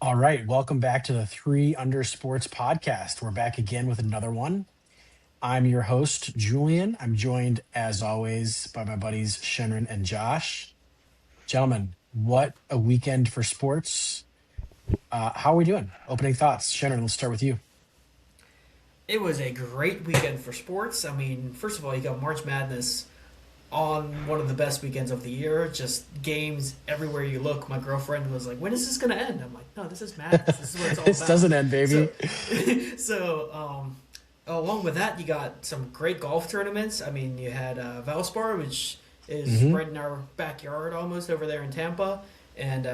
All right, welcome back to the Three Under Sports podcast. We're back again with another one. I'm your host, Julian. I'm joined, as always, by my buddies Shenron and Josh. Gentlemen, what a weekend for sports. How are we doing? Opening thoughts. Shenron, let's start with you. It was a great weekend for sports. I mean, first of all, you got March Madness on one of the best weekends of the year. Just games everywhere you look. My girlfriend was like, "When is this going to end?" I'm like, "No, this is madness. This is what it's all This about." doesn't end, So, baby. so along with that, you got some great golf tournaments. I mean, you had Valspar, which is Hmm. right in our backyard almost over there in Tampa, and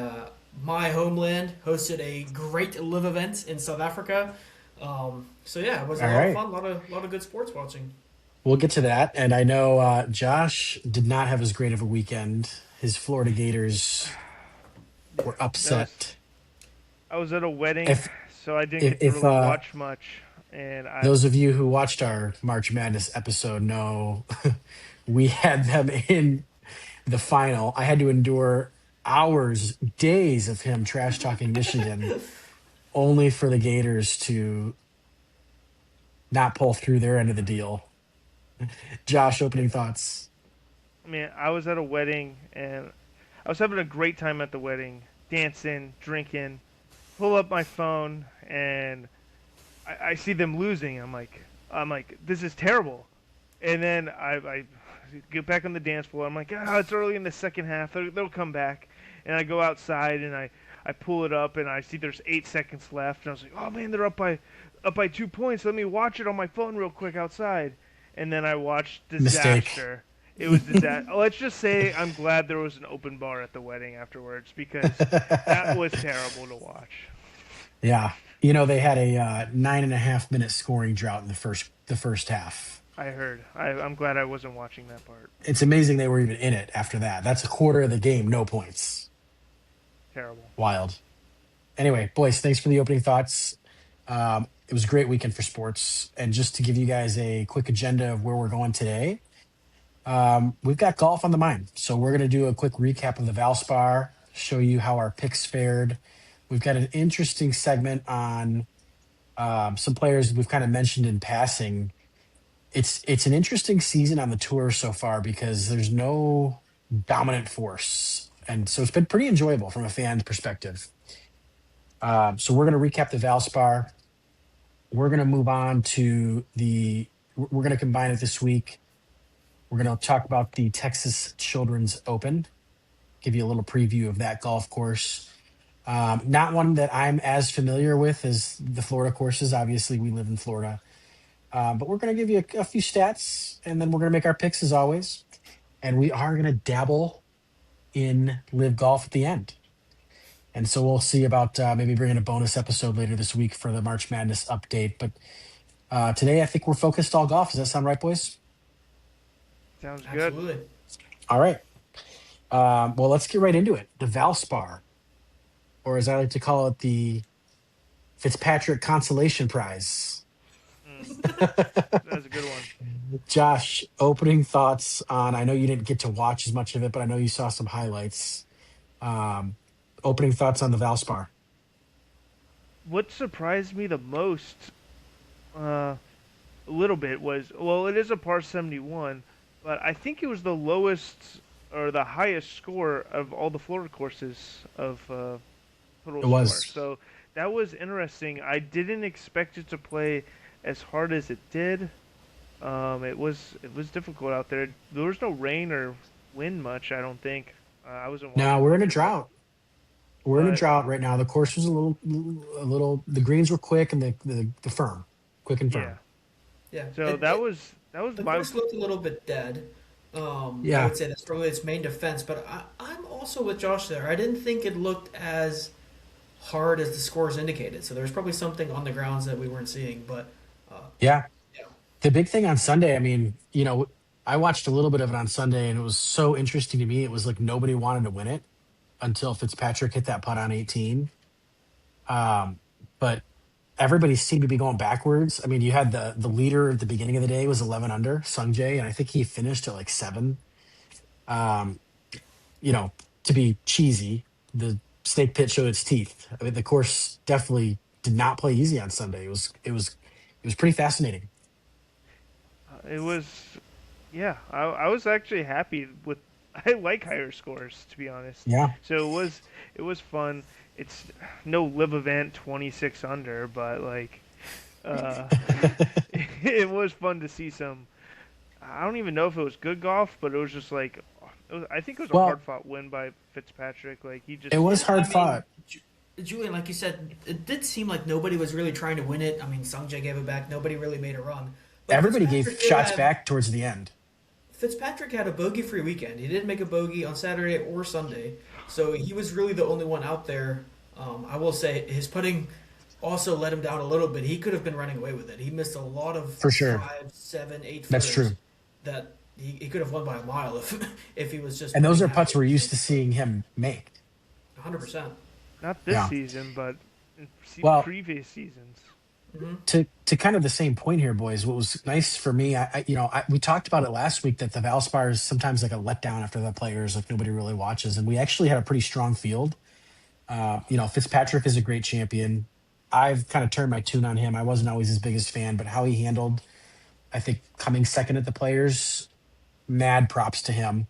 my homeland hosted a great live event in South Africa. So yeah, it was a All lot of right, fun, a lot of good sports watching. we'll get to that. And I know Josh did not have as great of a weekend. His Florida Gators Yeah, were that was. upset. I was at a wedding, If so I didn't if, get to if really watch much. And those of you who watched our March Madness episode know we had them in the final. I had to endure hours, days of him trash talking Michigan, only for the Gators to not pull through their end of the deal. Josh, opening thoughts. I mean, I was at a wedding, and I was having a great time at the wedding, dancing, drinking. Pull up my phone, and I see them losing. I'm like, this is terrible. And then I get back on the dance floor. I'm like, it's early in the second half. They'll come back. And I go outside and I pull it up and I see there's 8 seconds left. And I was like, oh man, they're up by 2 points. Let me watch it on my phone real quick outside. And then I watched Mistake. disaster. It was disaster. Let's just say I'm glad there was an open bar at the wedding afterwards because that was terrible to watch. Yeah. They had a 9.5 minute scoring drought in the first half. I heard. I'm glad I wasn't watching that part. It's amazing they were even in it after that. That's a quarter of the game, no points. Terrible. Wild. Anyway, boys, thanks for the opening thoughts. It was a great weekend for sports. And just to give you guys a quick agenda of where we're going today, we've got golf on the mind. So we're going to do a quick recap of the Valspar, show you how our picks fared. We've got an interesting segment on some players we've kind of mentioned in passing. It's an interesting season on the tour so far because there's no dominant force. And so it's been pretty enjoyable from a fan perspective. So we're going to recap the Valspar. We're going to move on to we're going to combine it this week. We're going to talk about the Texas Children's Open, give you a little preview of that golf course. Not one that I'm as familiar with as the Florida courses. Obviously, we live in Florida. But we're going to give you a few stats, and then we're going to make our picks as always. And we are going to dabble in live golf at the end. And so we'll see about maybe bringing a bonus episode later this week for the March Madness update. But today, I think we're focused all golf. Does that sound right, boys? Sounds good. Absolutely. All right. Well, let's get right into it. The Valspar, or as I like to call it, the Fitzpatrick Consolation Prize. Mm, that's a good one. Josh, opening thoughts on, I know you didn't get to watch as much of it, but I know you saw some highlights. Um, Opening thoughts on the Valspar. What surprised me the most, a little bit, was it is a par 71, but I think it was the lowest or the highest score of all the Florida courses of total It score. was. So that was interesting. I didn't expect it to play as hard as it did. It was difficult out there. There was no rain or wind much. I don't think. I wasn't Now watching we're in a much of it, drought. We're in a but drought right now. The course was a little. The greens were quick and the firm, quick and yeah. firm. Yeah. So that was The my. course looked a little bit dead. I Yeah, would say that's probably its main defense, but I'm also with Josh there. I didn't think it looked as hard as the scores indicated. So there's probably something on the grounds that we weren't seeing. But uh, yeah. yeah, The big thing on Sunday. I mean, I watched a little bit of it on Sunday, and it was so interesting to me. It was like nobody wanted to win it until Fitzpatrick hit that putt on 18. Um, but everybody seemed to be going backwards. I mean, you had the leader at the beginning of the day was 11 under, Sung Jae, and I think he finished at like 7. Um, to be cheesy, the snake pit showed its teeth. I mean, the course definitely did not play easy on Sunday. It was pretty fascinating. It was, yeah. I was actually happy with. I like higher scores, to be honest. Yeah. So it was fun. It's no live event 26 under, but like uh, it was fun to see some. I don't even know if it was good golf, but it was just like I think it was a hard Well, fought win by Fitzpatrick. Like he it just was Yeah, hard I mean, fought. Julian, like you said, it did seem like nobody was really trying to win it. I mean, Sungjae gave it back. Nobody really made a run. But Everybody gave shots back towards the end. Fitzpatrick had a bogey-free weekend. He didn't make a bogey on Saturday or Sunday, so he was really the only one out there. I will say his putting also let him down a little bit. He could have been running away with it. He missed a lot of For sure. five, seven, eight That's footers true. that he could have won by a mile if if he was just And those putting are putts halfway we're used decent. to seeing him make. 100%. not this Yeah. season, but in Well, previous seasons. Hmm. to kind of the same point here, boys. What was nice for me, we talked about it last week that the Valspar is sometimes like a letdown after the players, like nobody really watches, and we actually had a pretty strong field. Fitzpatrick is a great champion. I've kind of turned my tune on him. I wasn't always his biggest fan, but how he handled, I think, coming second at the players, mad props to him.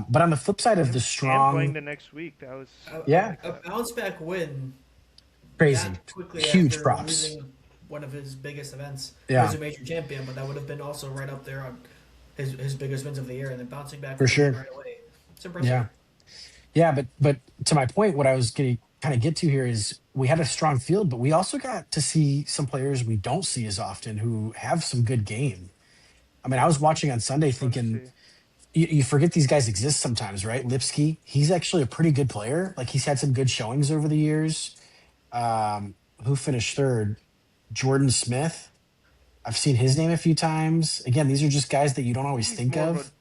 But on the flip side of the And playing strong, the next week, that was I yeah, like A that. bounce back win crazy, that quickly huge after props. losing one of his biggest events. He was Yeah, a major champion, but that would have been also right up there on his biggest wins of the year, and then bouncing back for with a win sure. right away. It's impressive. Yeah. Yeah, but to my point, what I was going to kind of get to here is we had a strong field, but we also got to see some players we don't see as often who have some good game. I mean, I was watching on It Sunday was fun to thinking see. you forget these guys exist sometimes, right? Lipsky, he's actually a pretty good player. Like he's had some good showings over the years. Who finished third? Jordan Smith. I've seen his name a few times. Again, these are just guys that you don't I think always he's think more of a of.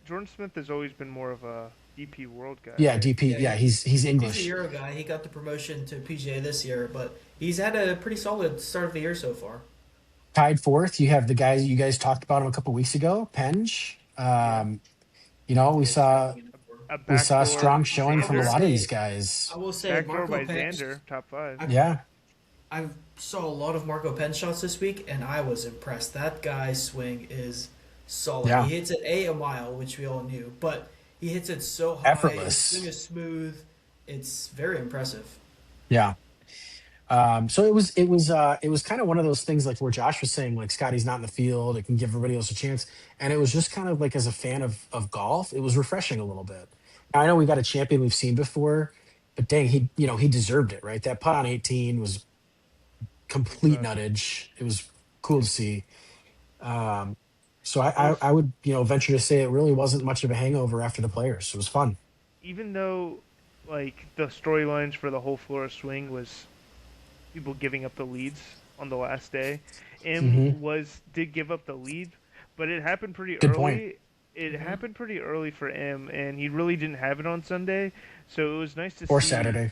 Jordan Smith has always been more of a DP World guy, Yeah, right? DP. Yeah, Yeah, he's he's a English. Euro guy. He got the promotion to PGA this year, but he's had a pretty solid start of the year so far. Tied fourth, you have the guys you guys talked about him a couple weeks ago, Penge. Yeah, We He was saw tracking in upward. a a backdoor strong showing I from will a Xander, lot of these say, guys. I will say, backdoor Marco by Pence. Xander, top five. I Yeah, I saw a lot of Marco Pence shots this week, and I was impressed. That guy's swing is solid. He yeah, hits it a mile, which we all knew, but he hits it so high. His swing effortless. is smooth. It's very impressive. Yeah. So it was kind of one of those things like where Josh was saying like Scotty's not in the field, it can give everybody else a chance, and it was just kind of like as a fan of golf, it was refreshing a little bit. Now, I know we got a champion we've seen before, but dang, he deserved it, right? That putt on 18 was It complete was. nuttage. It was cool to see. Um, so It I was would venture to say it really wasn't much of a hangover after the players. It was fun. even though like the storylines for the whole Florida swing was people giving up the leads on the last day. Hmm. Did give up the lead, but it happened pretty Good point. early. It Hmm. happened pretty early for M, and he really didn't have it on Sunday. So it was nice to Or see, Saturday.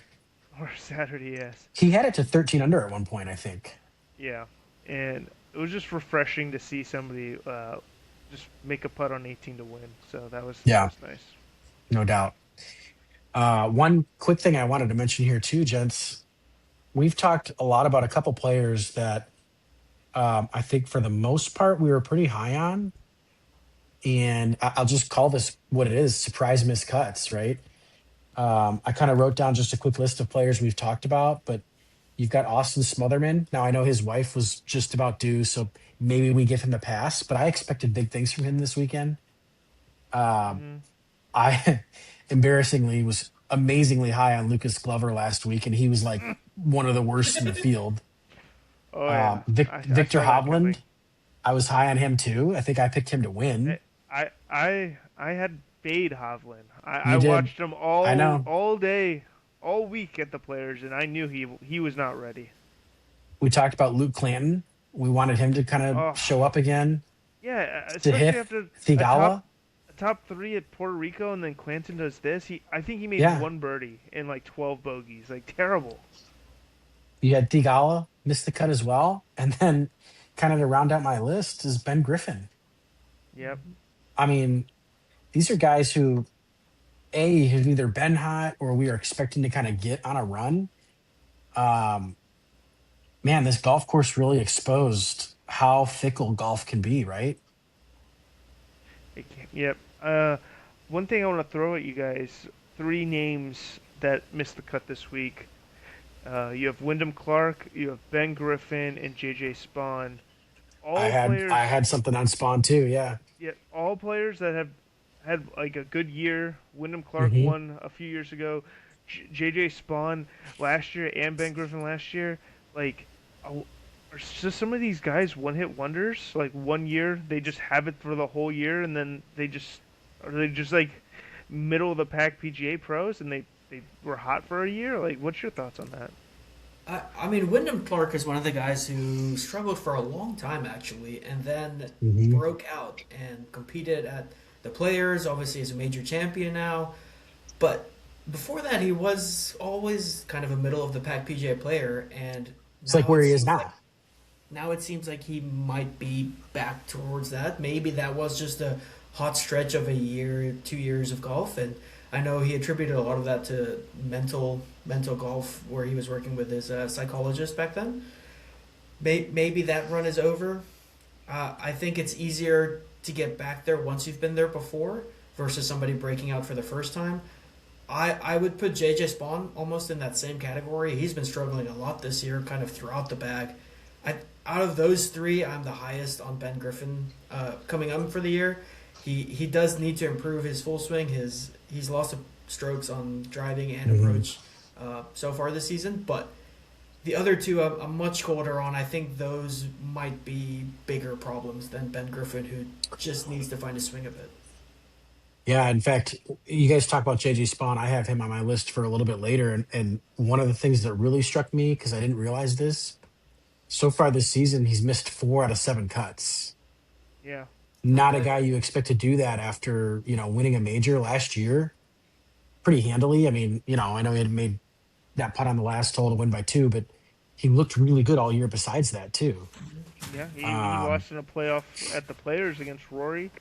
or Saturday, yes, He had it to 13 under at one point, I think. yeah, and it was just refreshing to see somebody just make a putt on 18 to win. So that Yeah, was nice. no doubt. One quick thing I wanted to mention here too, gents. We've talked a lot about a couple players that I think for the most part we were pretty high on, and I'll just call this what it is: surprise miscuts. Right? I kind of wrote down just a quick list of players we've talked about, but you've got Austin Smotherman. Now I know his wife was just about due, so maybe we give him a pass. But I expected big things from him this weekend. Um, Hmm. I embarrassingly was amazingly high on Lucas Glover last week, and he was like one of the worst in the field. Oh yeah, I Victor saw that Hovland, coming. I was high on him too. I think I picked him to win. I had Fade Hovland. I You did. watched him I know. all day, all week at the Players, and I knew he was not ready. We talked about Luke Clanton. We wanted him to kind of Oh show up again. yeah, To especially hit after a top Thigala. a top three at Puerto Rico, and then Clanton does this. I think he made Yeah. one birdie in like 12 bogeys. Like terrible. You had Thigala miss the cut as well. And then kind of to round out my list is Ben Griffin. Yep. I mean, these are guys who have either been hot or we are expecting to kind of get on a run. Um, Man, this golf course really exposed how fickle golf can be, right? Yep. One thing I want to throw at you guys: three names that missed the cut this week. You have Wyndham Clark, you have Ben Griffin, and JJ Spawn. All I players, had something on Spawn too. Yeah. yeah, all players that have had like a good year. Wyndham Clark Hmm. won a few years ago. JJ Spawn last year and Ben Griffin last year. Like, are just some of these guys one-hit wonders? Like 1 year they just have it for the whole year, and then are they just like middle of the pack PGA pros, and they were hot for a year? Like, what's your thoughts on that? I mean, Wyndham Clark is one of the guys who struggled for a long time, actually, and then Hmm. broke out and competed at the Players. Obviously, is a major champion now. But before that, he was always kind of a middle of the pack PGA player, and It's like now where it he is seems like now. he might be back towards that. Maybe that was just a hot stretch of a year, 2 years of golf, and I know he attributed a lot of that to mental golf, where he was working with his psychologist back then. Maybe that run is over. I think it's easier to get back there once you've been there before versus somebody breaking out for the first time. I would put JJ Spawn almost in that same category. He's been struggling a lot this year, kind of throughout the bag. Out of those three, I'm the highest on Ben Griffin coming up for the year. He does need to improve his full swing. He's lost strokes on driving and Hmm. approach so far this season, but the other two I'm much colder on. I think those might be bigger problems than Ben Griffin, who just needs to find his swing a bit. Yeah. In fact, you guys talk about JJ Spawn. I have him on my list for a little bit later. And one of the things that really struck me, because I didn't realize this, so far this season, he's missed 4 out of 7 cuts. Yeah, Not Not a good. guy you expect to do that after, winning a major last year pretty handily. I mean, I know he had made that putt on the last hole to win by 2, but he looked really good all year besides that too. yeah. He Um, lost in a playoff at the Players against Rory.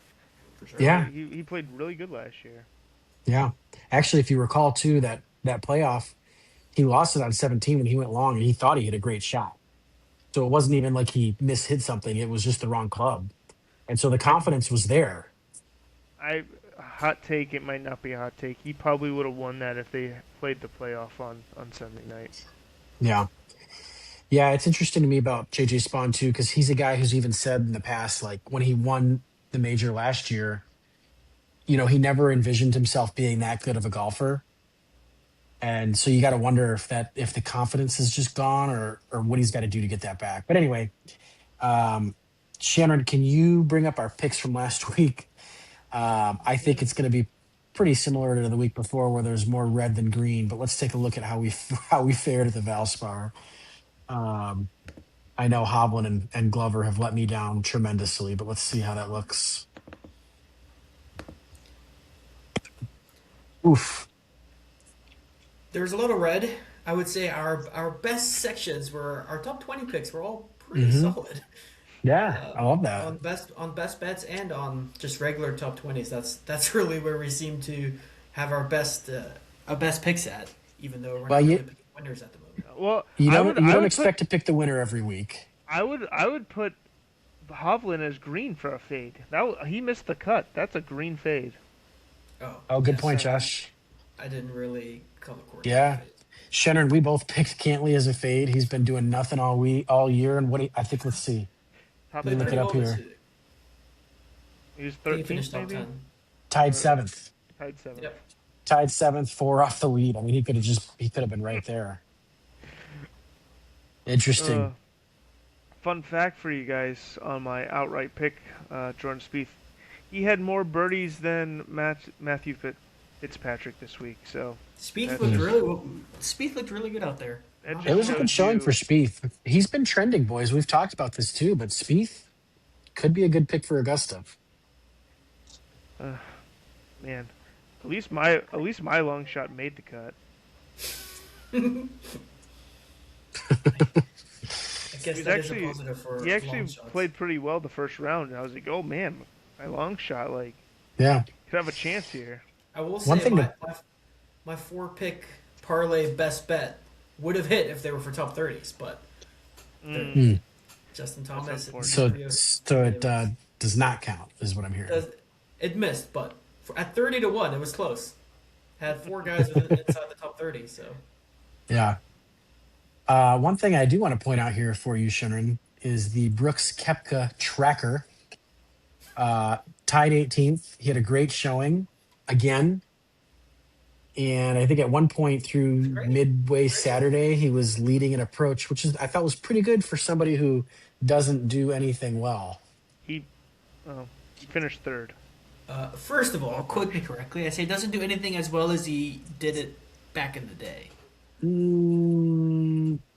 For sure. yeah, He played really good last year. yeah. Actually, if you recall too, that playoff, he lost it on 17 when he went long and he thought he hit a great shot. So it wasn't even like he mishit something, it was just the wrong club. And so the I confidence was there. I hot take. It might not be a hot take. He probably would have won that if they played the playoff on Sunday night. Yeah. Yeah, it's interesting to me about JJ Spawn too, because he's a guy who's even said in the past, like when he won the major last year, he never envisioned himself being that good of a golfer. And so you got to wonder if the confidence is just gone or what he's got to do to get that back. But anyway, um, Shannon, can you bring up our picks from last week? I think it's going to be pretty similar to the week before, where there's more red than green. But let's take a look at how we how we fared at the Valspar. Um, I know Hovland and Glover have let me down tremendously, but let's see how that looks. Oof. There's a lot of red. I would say our best sections were our top 20 picks were all pretty Hmm. solid. Yeah, I love that. On best bets and on just regular top 20s. That's really where we seem to have our best picks at, even though we're Well, not really picking winners at the moment. Well, you I don't would you I don't would put expect to pick the winner every week. I would put Hovland as green for a fade. He missed the cut. That's a green fade. Oh Oh, good yes, point, Josh. I didn't really color coordinate the Yeah, fade. Shannon, we both picked Cantley as a fade. He's been doing nothing all year. And I think, let's see. Top Let me Played look it pretty ten. up well this here. year. He was I think he 13th finished top maybe, 10. Tied or seventh. tied seventh. Yep. Tied seventh, 4 off the lead. I mean, he could have been right there. Uh, Interesting. Fun fact for you guys on my outright pick, Jordan Spieth. He had more birdies than Matthew Fitzpatrick this week. So Spieth that looked Hmm. just really Spieth looked really good out there. that It just was a good shows showing for you, Spieth. He's been trending, boys. We've talked about this too, but Spieth could be a good pick for Augusta. uh, man. At least my long shot made the cut. I guess He's that is a actually positive for he long actually shots. played pretty well the first round. And I was like, oh man, my long shot like Yeah. could have a chance here. I will One say thing to my four pick parlay best bet would have hit if they were for top 30s, but they're Mm, hmm, Justin that's Thomas and so unfortunate. so it Davis. does not count, is what I'm hearing. Does it missed, but at 30 to 1, it was close. Had four guys within inside the top 30, so Yeah. One thing I do want to point out here for you, Shinrin, is the Brooks Kepka tracker. Uh, Tied 18th. He had a great showing again. And I think at one point it's through great. midway Great showing. Saturday, he was leading an approach, which is I thought was pretty good for somebody who doesn't do anything well. He, he finished third First of on all, quote me approach. correctly. I say doesn't do anything as well as he did it back in the day.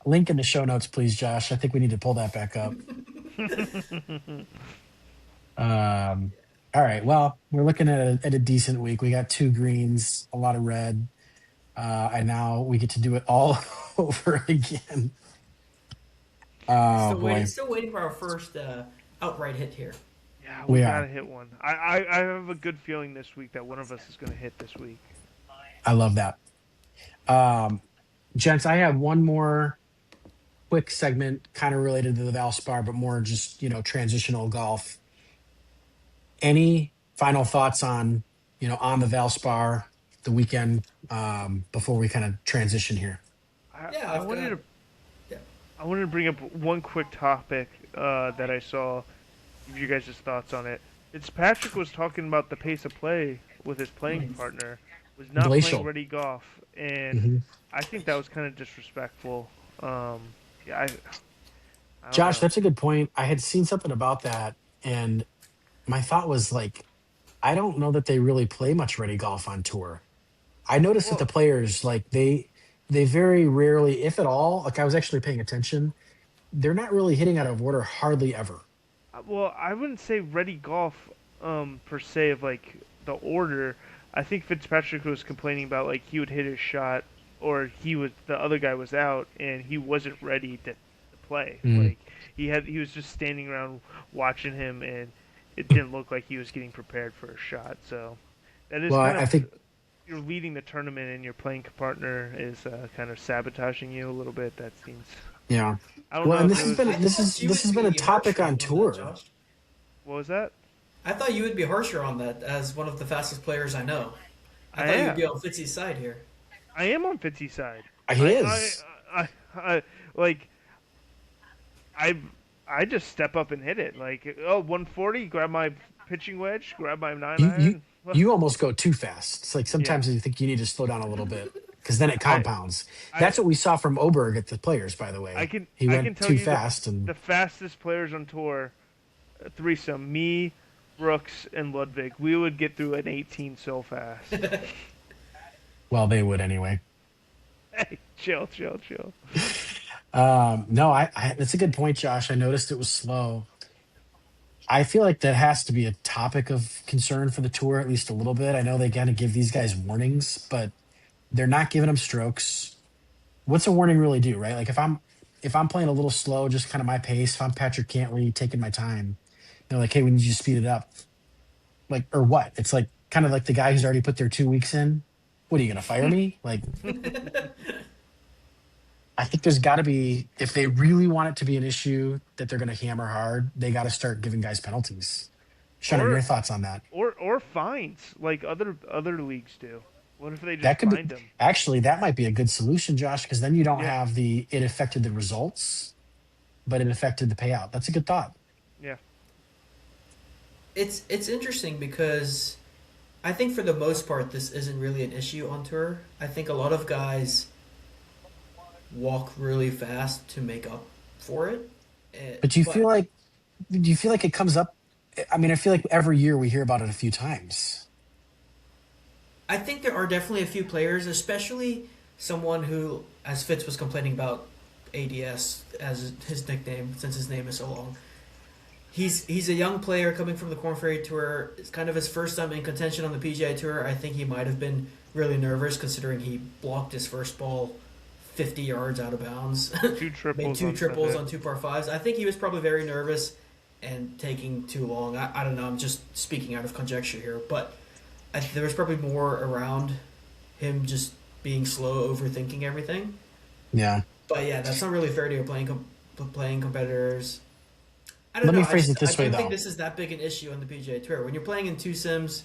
Link in the show notes, please, Josh. I think we need to pull that back up. All right. Well, we're looking at a decent week. We got two greens, a lot of red, and now we get to do it all over again. Oh boy, Still waiting for our first outright hit here. Yeah, we we gotta are. hit one. I have a good feeling this week that one of us is gonna hit this week. I love that. Um, Gents, I have one more quick segment, kind of related to the Valspar, but more just transitional golf. Any final thoughts on on the Valspar, the weekend, before we kind of transition here? I, Yeah, I I've wanted got. to Yeah. I wanted to bring up one quick topic that I saw. Give you guys' thoughts on it. Fitzpatrick was talking about the pace of play with his playing Mhm. partner was not playing Glacial. ready golf, and Mhm. I think that was kind of disrespectful. Yeah, I don't Josh, know. that's a good point. I had seen something about that, and my thought was like, I don't know that they really play much ready golf on tour. I noticed that the Well, players like they very rarely, if at all, like I was actually paying attention, they're not really hitting out of order hardly ever. I wouldn't say ready golf, per se of like the order. I think Fitzpatrick was complaining about like he would hit his shot, or the other guy was out and he wasn't ready to play. Mm. Like he was just standing around watching him, and it didn't look like he was getting prepared for a shot. So that is Well, kind I of think you're leading the tournament and your playing partner is kind of sabotaging you a little bit. That seems. yeah. I don't Well, know and if this it has was. been I thought you this would has been a be topic harsher on on that, tour. Josh. What was that? I thought you would be harsher on that as one of the fastest players I know. I I thought you'd be am. on Fitzy's side here. I am on Fitzy's side. He I, is. like I I just step up and hit it. Like 140, grab my pitching wedge, grab my nine You you iron. you almost go too fast. It's like Yeah, sometimes you think you need to slow down a little bit because then it I compounds. I That's what we saw from Oberg at the Players, by the way. He I can went tell too you fast, and the fastest players on tour, threesome, me, Brooks, and Ludwig. We would get through an 18 so fast. well, they would anyway. Hey, chill, chill, chill. No, that's a good point, Josh. I noticed it was slow. I feel like that has to be a topic of concern for the tour, at least a little bit. I know they kind of give these guys warnings, but they're not giving them strokes. What's a warning really do, right? Like if I'm playing a little slow, just kind of my pace, if I'm Patrick Cantley taking my time, they're like, hey, we need you to speed it up. Like, or what? It's like kind of like the guy who's already put their 2 weeks in. What are you gonna fire me? Like, I think there's got to be, if they really want it to be an issue that they're going to hammer hard, they got to start giving guys penalties. Shannon, your or thoughts on that? or fines like other leagues do. What if they just That could be find them? actually that might be a good solution, Josh, because then you don't Yeah, have the it affected the results, but it affected the payout. That's a good thought. yeah. It's interesting because I think for the most part this isn't really an issue on tour. I think a lot of guys walk really fast to make up for it. But do you feel But like it comes up? I mean, I feel like every year we hear about it a few times. I think there are definitely a few players, especially someone who, as Fitz was complaining about ADS as his nickname since his name is so long. He's a young player coming from the Corn Ferry Tour. It's kind of his first time in contention on the PGA Tour. I think he might have been really nervous considering he blocked his first ball 50 yards out of bounds. Two Made triples two on triples Sunday. on two par fives. I think he was probably very nervous and taking too long. I don't know. I'm just speaking out of conjecture here, but there was probably more around him just being slow, overthinking everything. Yeah. But yeah, that's not really fair to your playing competitors. I don't Let know. me phrase it I this way, don't think though. this is that big an issue on the PGA Tour. When you're playing in two sims,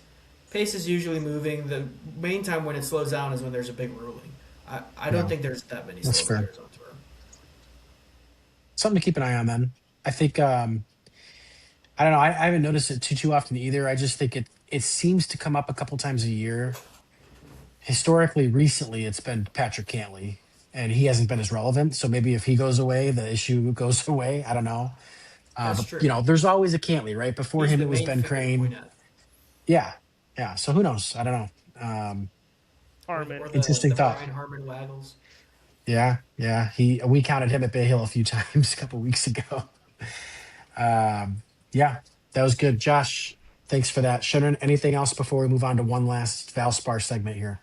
pace is usually moving. The main time when it slows down is when there's a big ruling. I don't Yeah, think there's that many that's slow fair. players on tour. Something to keep an eye on then. I think I don't know. I haven't noticed it too often either. I just think it seems to come up a couple times a year. Historically, recently, it's been Patrick Cantley, and he hasn't been as relevant. So maybe if he goes away, the issue goes away. I don't know. That's But you true. know, there's always a Cantley, right? Before He's him, the it was main Ben finger to point Crane. at, Yeah, yeah. So who knows? I don't know. Harmon. or Interesting the thought. Brian Harmon waggles. Yeah, yeah. We counted him at Bay Hill a few times a couple weeks ago. Yeah, that was good, Josh. Thanks for that. Shannon, anything else before we move on to one last Valspar segment here?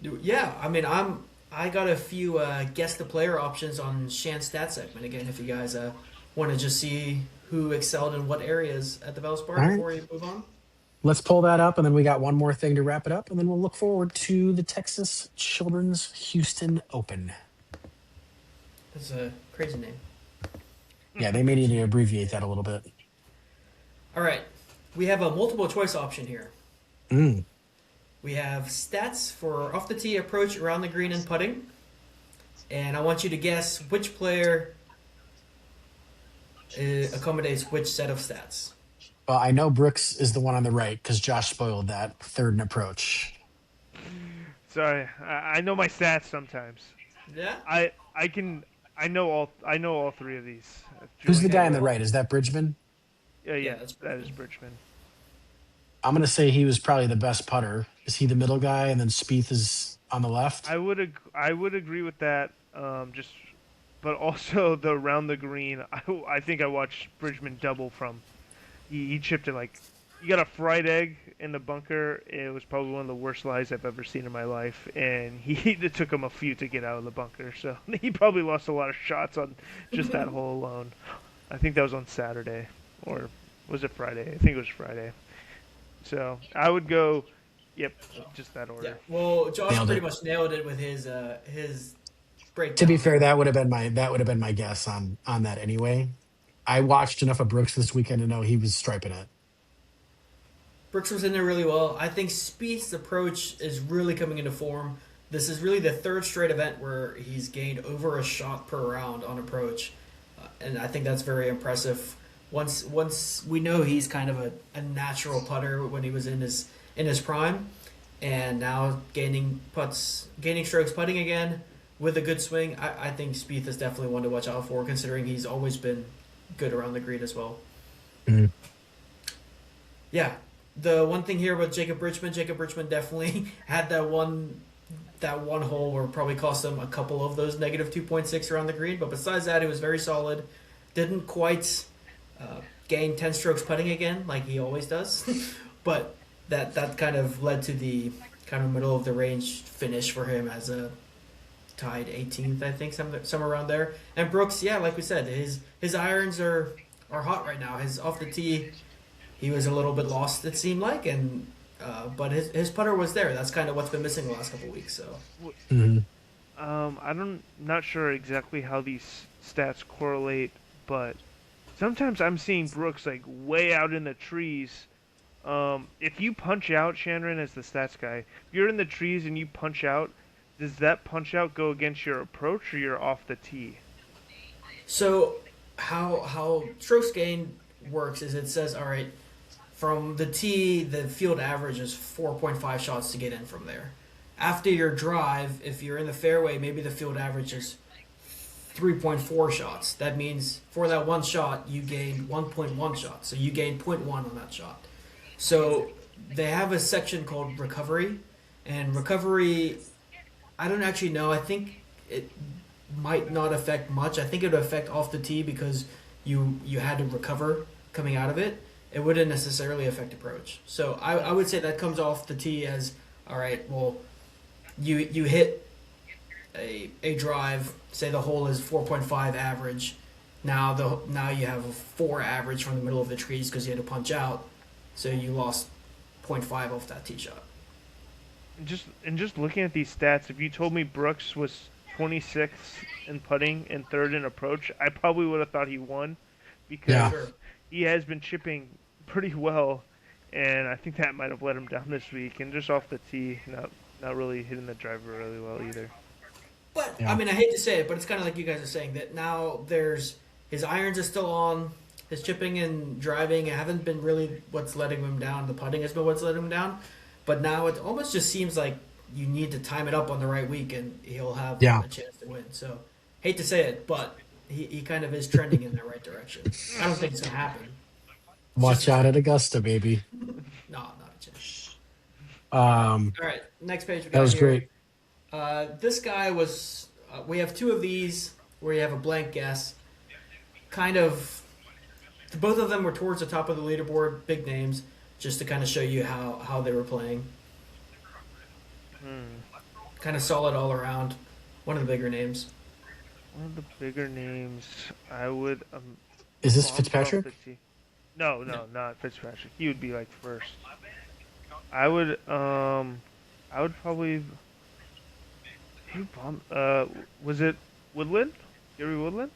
Yeah, I mean, I got a few guess the player options on Shan's stat segment again. If you guys want to just see who excelled in what areas at the All Valspar right, before we move on. let's pull that up, and then we got one more thing to wrap it up, and then we'll look forward to the Texas Children's Houston Open. That's a crazy name. Yeah, they may need to abbreviate that a little bit. All right, we have a multiple choice option here. Mm. We have stats for off the tee approach, around the green, and putting. And I want you to guess which player accommodates which set of stats. Well, I know Brooks is the one on the right because Josh spoiled that third and approach. Sorry, I know my stats sometimes. Yeah. I can I know all three of these. Who's the Okay. guy on the Well. right? Is that Bridgman? Yeah, Yeah, yeah, that's that is Bridgman. Bridgman. I'm gonna say he was probably the best putter. Is he the middle guy, and then Spieth is on the left? I would agree with that. Just but also the around the green. I think I watched Bridgman double from. He chipped it like he got a fried egg in the bunker. It was probably one of the worst lies I've ever seen in my life, and it took him a few to get out of the bunker. So he probably lost a lot of shots on just that hole alone. I think that was on Saturday, or was it Friday? I think it was Friday. So I would go, yep, just that Yeah. order. Well, Josh Nailed pretty it. much nailed it with his To be breakdown fair, there. that would have been my guess on that anyway. I watched enough of Brooks this weekend to know he was striping it. Brooks was in there really well. I think Spieth's approach is really coming into form. This is really the third straight event where he's gained over a shot per round on approach, and I think that's very impressive. Once we know he's kind of a natural putter when he was in his prime, and now gaining strokes putting again with a good swing. I think Spieth is definitely one to watch out for, considering he's always been good around the green as well. Mhm. Yeah, the one thing here about Jacob Bridgman definitely had that one hole where it probably cost him a couple of those negative 2.6 around the green. But besides that, it was very solid. Didn't quite gain 10 strokes putting again like he always does, but that kind of led to the kind of middle of the range finish for him as a tied 18th, I think, somewhere around there. And Brooks, yeah, like we said, his irons are hot right now. His off the tee, he was a little bit lost, it seemed like, and but his putter was there. That's kind of what's been missing the last couple of weeks. So Mhm. Not sure exactly how these stats correlate, but sometimes I'm seeing Brooks like way out in the trees. If you punch out, Shandron, as the stats guy, if you're in the trees and you punch out, does that punch out go against your approach or your off the tee? so how strokes gained works is it says, all right, from the tee, the field average is 4.5 shots to get in from there. After your drive, if you're in the fairway, maybe the field average is 3.4 shots. That means for that one shot, you gained 1.1 shots. So you gained zero point 0.1 on that shot. So they have a section called recovery, and recovery, I don't actually know. I think it might not affect much. I think it would affect off the tee because you had to recover coming out of it. It wouldn't necessarily affect approach. So I would say that comes off the tee as, all right, well, you hit a drive, say the hole is 4.5 average. Now you have a 4 average from the middle of the trees because you had to punch out, so you lost 0.5 off that tee shot. And just looking at these stats, if you told me Brooks was 26th in putting and third in approach, I probably would have thought he won For Yeah. because sure. he has been chipping pretty well, and I think that might have let him down this week. And just off the tee, not really hitting the driver really well either. But I Yeah. mean, I hate to say it, but it's kind of like you guys are saying that now there's his irons are still on, his chipping and driving haven't been really what's letting him down. The putting has been what's letting him down. But now it almost just seems like you need to time it up on the right week, and he'll have Yeah. a chance to win. So, hate to say it, but he kind of is trending in the right direction. I don't think it's gonna happen. It's just Watch a out trend. at Augusta, baby. No, not a chance. Um, All right, next page we that got was here. great. This guy was. We have two of these where you have a blank guess. Kind of, both of them were towards the top of the leaderboard, big names, just to kind of show you how they were playing. Hmm. Kind of solid all around. One of the bigger names. One of the bigger names I would Is this bombs it off the Fitzpatrick? tee. No, No. no, not Fitzpatrick. He would be like first. I would probably who bomb was it Woodland? Gary Woodland?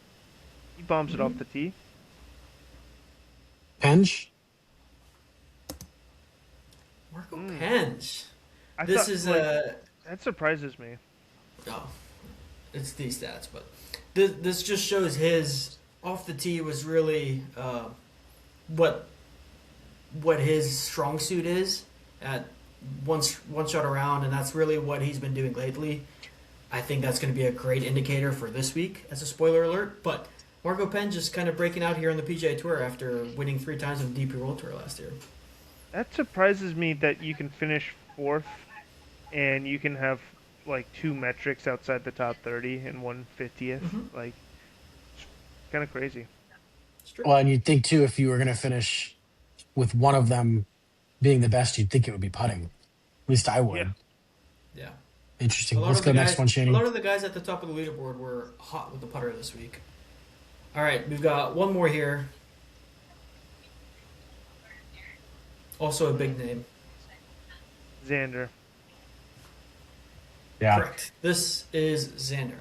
He bombs it off the tee. Penge? Marco Hmm. Penge. I This thought is like a. that surprises me. Oh, it's these stats, but this just shows his off the tee was really what his strong suit is at one shot around, and that's really what he's been doing lately. I think that's going to be a great indicator for this week as a spoiler alert. But Marco Penge is kind of breaking out here on the PGA Tour after winning 3 times on the DP World Tour last year. That surprises me that you can finish fourth and you can have like two metrics outside the top 30 and 150th. Mm-hmm. Like, kind of crazy. It's true. Well, and you'd think too, if you were going to finish with one of them being the best, you'd think it would be putting. At least I Yeah. would. Yeah. A Interesting. lot Let's of go the next guys, one, a lot Shani. of the guys at the top of the leaderboard were hot with the putter this week. All right, we've got one more here. Also a big name. Xander. Yeah. Correct. This is Xander.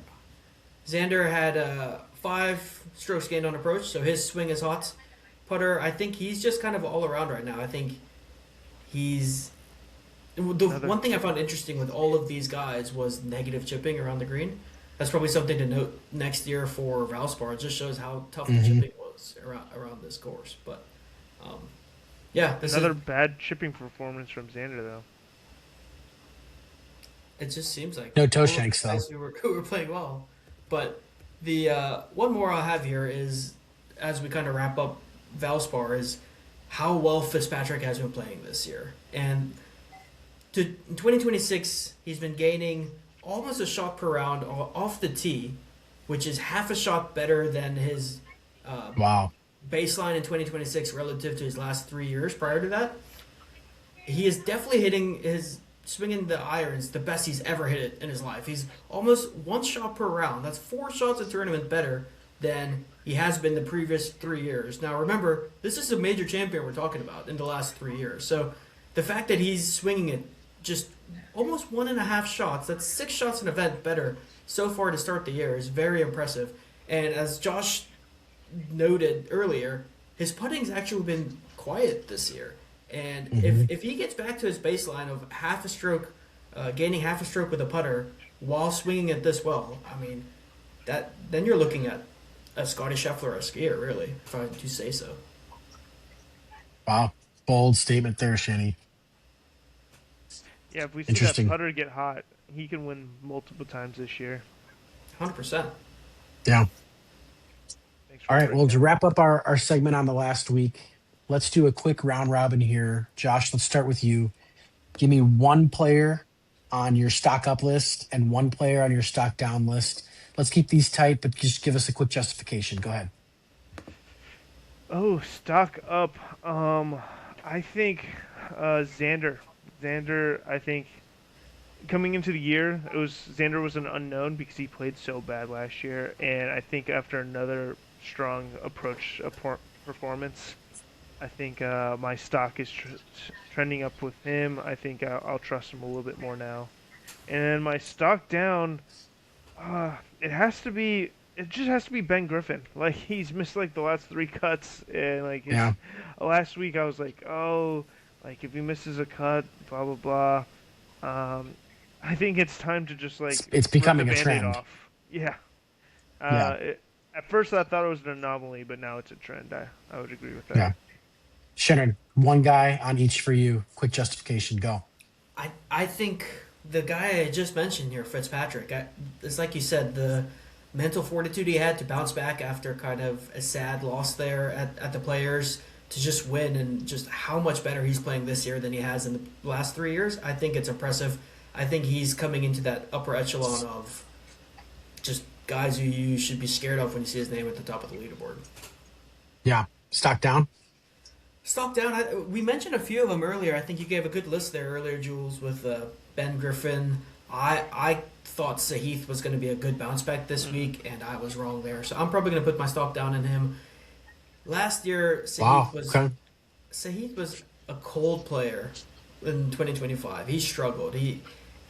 Xander had 5 strokes gained on approach, so his swing is hot. Putter, I think he's just kind of all around right now. I think he's. The one thing I found interesting with all of these guys was negative chipping around the green. That's probably something to note next year for Valspar. It just shows how tough the hmm chipping was around this course. But um, yeah, this Another is. bad chipping performance from Xander, though. It just seems like No toe all of the shanks, though. guys who were playing well. But the one more I'll have here is as we kind of wrap up Valspar is how well Fitzpatrick has been playing this year. And in 2026, he's been gaining almost a shot per round off the tee, which is half a shot better than his uh, Wow. baseline in 2026 relative to his last 3 years prior to that. He is definitely hitting his swinging the irons the best he's ever hit it in his life. He's almost 1 shot per round. That's 4 shots a tournament better than he has been the previous 3 years. Now remember, this is a major champion we're talking about in the last 3 years. So the fact that he's swinging it just almost 1.5 shots, that's 6 shots an event better so far to start the year is very impressive. And as Josh noted earlier, his putting's actually been quiet this year. And hmm if he gets back to his baseline of half a stroke, gaining half a stroke with a putter while swinging it this well, I mean, that then you're looking at a Scotty Scheffler skier, really, if I do say so. Wow. Bold statement there, Shani. Yeah, if we see that Interesting. putter get hot, he can win multiple times this year. 100%. Yeah. Thanks for All the right. Well, to breakdown. wrap up our segment on the last week, let's do a quick round robin here. Josh, let's start with you. Give me one player on your stock up list and one player on your stock down list. Let's keep these tight, but just give us a quick justification. Go ahead. Oh, stock up. I think Xander. Xander, I think coming into the year, Xander was an unknown because he played so bad last year, and I think after another strong approach performance, I think my stock is trending up with him. I think I'll trust him a little bit more now. And my stock down, it has to be. It just has to be Ben Griffin. Like he's missed like the last three cuts, and like his Yeah, last week I was like, oh, like if he misses a cut, blah blah blah. I think it's time to just like it's rip the becoming a band-aid trend. off. Yeah. Yeah, At first I thought it was an anomaly, but now it's a trend. I would agree with that. yeah. Shannon, one guy on each for you. Quick justification. Go. I think the guy I just mentioned here, Fitzpatrick, it's like you said, the mental fortitude he had to bounce back after kind of a sad loss there at the Players to just win, and just how much better he's playing this year than he has in the last 3 years. I think it's impressive. I think he's coming into that upper echelon of just guys who you should be scared of when you see his name at the top of the leaderboard. Yeah, stock down. Stock down. We mentioned a few of them earlier. I think you gave a good list there earlier, Jules, with Ben Griffin. I thought Sahith was going to be a good bounce back this Mm. week, and I was wrong there. So I'm probably going to put my stock down in him. Last year, Wow. Okay. Sahith was a cold player in 2025. He struggled.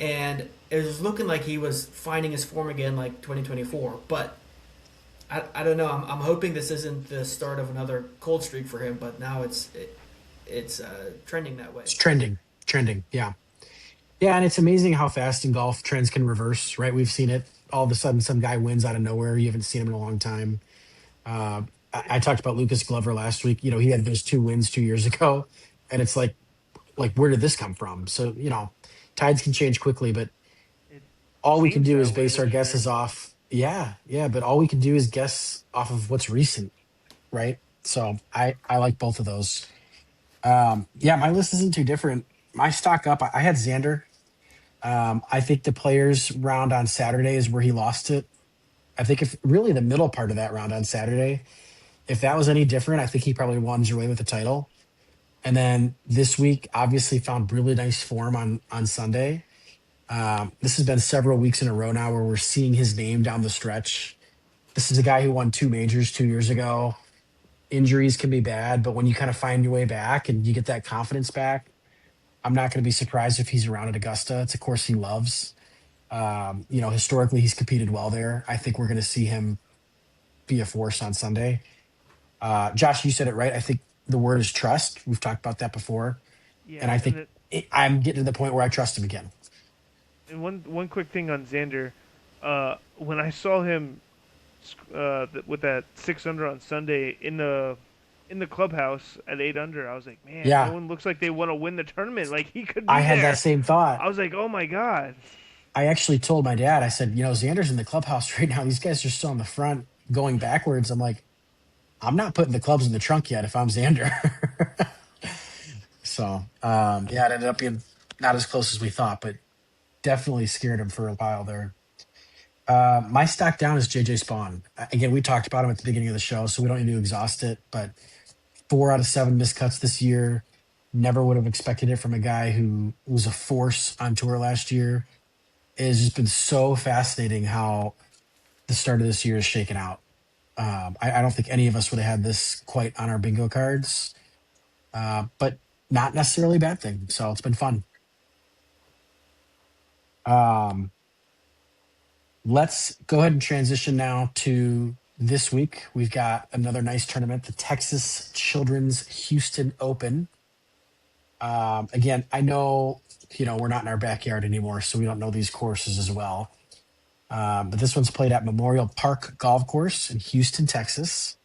And it was looking like he was finding his form again, like 2024. But I don't know. I'm hoping this isn't the start of another cold streak for him. But now it's trending that way. It's trending. Trending. Yeah. Yeah, and it's amazing how fast in golf trends can reverse, right? We've seen it. All of a sudden, some guy wins out of nowhere. You haven't seen him in a long time. I talked about Lucas Glover last week. He had those two wins 2 years ago, and it's like where did this come from? So tides can change quickly, but It all we can seems do is that way base our this year. guesses off. Yeah, yeah, but all we can do is guess off of what's recent, right? So I like both of those. Yeah, my list isn't too different. My stock up. I had Xander. I think the players round on Saturday is where he lost it. I think if really the middle part of that round on Saturday, if that was any different, I think he probably won away with the title. And then this week, obviously found really nice form on Sunday. This has been several weeks in a row now where we're seeing his name down the stretch. This is a guy who won two majors 2 years ago. Injuries can be bad, but when you kind of find your way back and you get that confidence back, I'm not going to be surprised if he's around at Augusta. It's a course he loves. Historically, he's competed well there. I think we're going to see him be a force on Sunday. Josh, you said it right. I think the word is trust. We've talked about that before. And Yeah, I think I'm getting to the point where I trust him again. and one quick thing on Xander, when I saw him with that 6 under on Sunday in the clubhouse at 8 under, I was like, man, no Yeah, one looks like they want to win the tournament. Like he could I be had that there. same thought. I was like, oh my god. I actually told my dad, I said, Xander's in the clubhouse right now. These guys are still in the front going backwards. I'm like, I'm not putting the clubs in the trunk yet if I'm Xander. So, yeah, it ended up being not as close as we thought, but definitely scared him for a while there. My stock down is JJ Spawn. Again, we talked about him at the beginning of the show, so we don't need to exhaust it, but 4 out of 7 missed cuts this year. Never would have expected it from a guy who was a force on tour last year. It has just been so fascinating how the start of this year is shaken out. I don't think any of us would have had this quite on our bingo cards, but not necessarily a bad thing. So it's been fun. Um, let's go ahead and transition now to this week. We've got another nice tournament, the Texas Children's Houston Open. Again, I know, we're not in our backyard anymore, so we don't know these courses as well. But this one's played at Memorial Park Golf Course in Houston, Texas.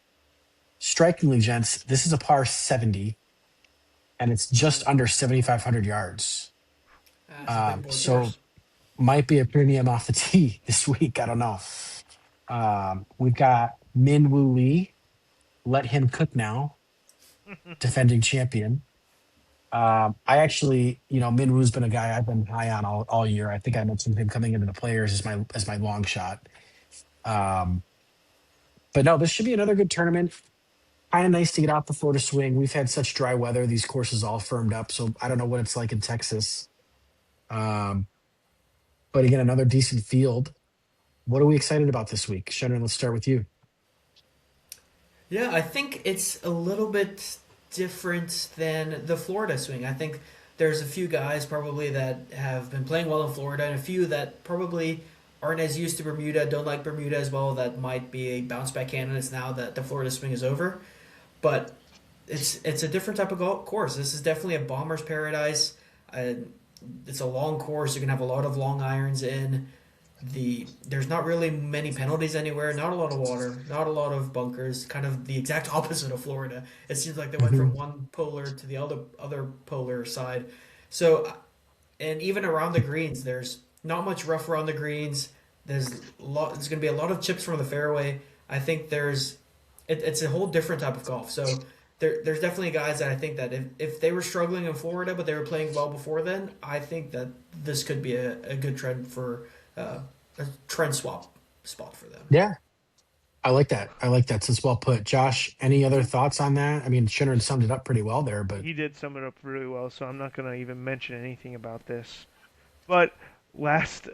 Strikingly, gents, this is a par 70, and it's just under 7,500 yards. It's a big boy So course. might be a premium off the tee this week. I don't know. We've got Min Woo Lee. Let him cook now, defending champion. I actually, Min Woo's been a guy I've been high on all year. I think I mentioned him coming into the players as my long shot. Um, but no, this should be another good tournament. Kind of nice to get out the Florida swing. We've had such dry weather; these courses all firmed up. So I don't know what it's like in Texas. Um, but again, another decent field. What are we excited about this week, Shannon? Let's start with you. Yeah, I think it's a little bit. different than the Florida swing. I think there's a few guys probably that have been playing well in Florida, and a few that probably aren't as used to Bermuda, don't like Bermuda as well. That might be a bounce back candidates now that the Florida swing is over. But it's a different type of course. This is definitely a bomber's paradise. Uh, it's a long course. You can have a lot of long irons in. There's not really many penalties anywhere. Not a lot of water. Not a lot of bunkers. Kind of the exact opposite of Florida. It seems like they went from Mhm. one polar to the other polar side. So, and even around the greens, there's not much rough around the greens. There's going to be a lot of chips from the fairway. I think it's a whole different type of golf. So there's definitely guys that I think that if they were struggling in Florida but they were playing well before then, I think that this could be a good trend for uh, a trend swap spot for them. Yeah, I like that. I like that. It's well put. Josh, any other thoughts on that? I mean, Shinner summed it up pretty well there, but He did sum it up really well, so I'm not gonna even mention anything about this. But last,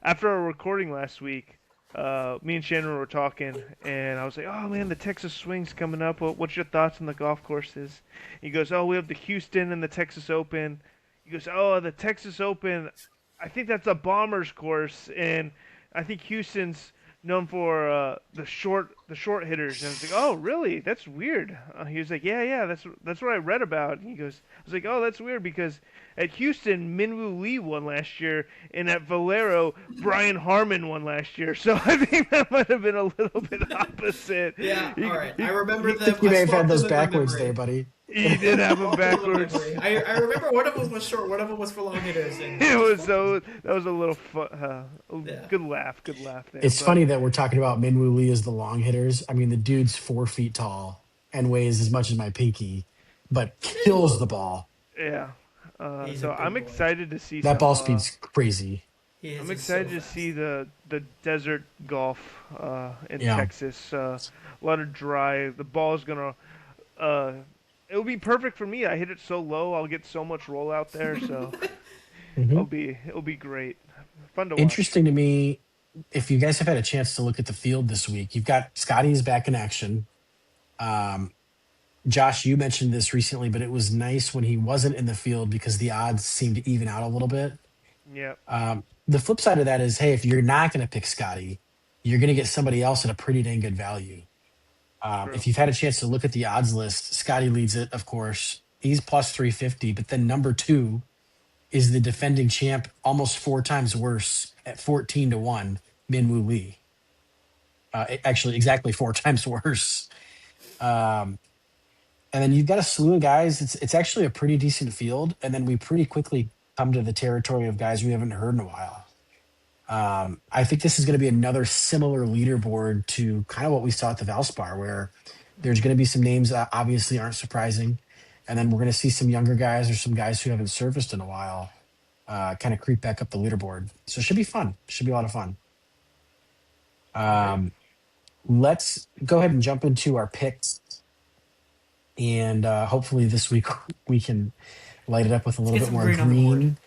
after our recording last week, me and Shannon were talking, and I was like, "Oh man, the Texas Swing's coming up. What's your thoughts on the golf courses?" He goes, "Oh, we have the Houston and the Texas Open." He goes, "Oh, the Texas Open. I think that's a Bombers course, and I think Houston's known for the short hitters." And I was like, "Oh, really? That's weird." He was like, "Yeah, yeah, that's what I read about." And he goes, "I was like, oh, that's weird because at Houston, Minwoo Lee won last year, and at Valero, Brian Harmon won last year. So I think that might have been a little bit opposite. Yeah, all He, right. I he, remember I think them. you I may have had swapped those them in my backwards there, memory. buddy. he did have them Swapped them in my backwards. memory. I remember one of them was short, one of them was for long hitters, and It I was swapped them. so that was a little Yeah. good laugh there. It's But funny that we're talking about Minwoo Lee as the long hitters. I mean, the dude's 4 feet tall and weighs as much as my pinky, but kills the ball. yeah, He's a so I'm big boy. excited to see That some. ball speed's crazy. He is I'm just so excited to see fast. the desert golf in Yeah. Texas. A lot of drive. The ball is gonna. Uh, it'll be perfect for me. I hit it so low. I'll get so much roll out there. So hmm it'll be great. Fun to watch. Interesting to me, if you guys have had a chance to look at the field this week, you've got Scotty's back in action. Um, Josh, you mentioned this recently, but it was nice when he wasn't in the field because the odds seemed to even out a little bit. Yep. The flip side of that is, hey, if you're not going to pick Scotty, you're going to get somebody else at a pretty dang good value. True. If you've had a chance to look at the odds list, Scotty leads it, of course. He's plus 350, but then number two is the defending champ, almost 4 times worse at 14 to 1, Minwoo Lee. Actually, exactly 4 times worse. Um, and then you've got a slew of guys. It's actually a pretty decent field. And then we pretty quickly come to the territory of guys we haven't heard in a while. I think this is going to be another similar leaderboard to kind of what we saw at the Valspar, where there's going to be some names that obviously aren't surprising. And then we're going to see some younger guys or some guys who haven't surfaced in a while kind of creep back up the leaderboard. So it should be fun. Should be a lot of fun. Agree. Um, let's go ahead and jump into our picks. And hopefully this week we can light it up with a Let's little get bit some more green on the board. green.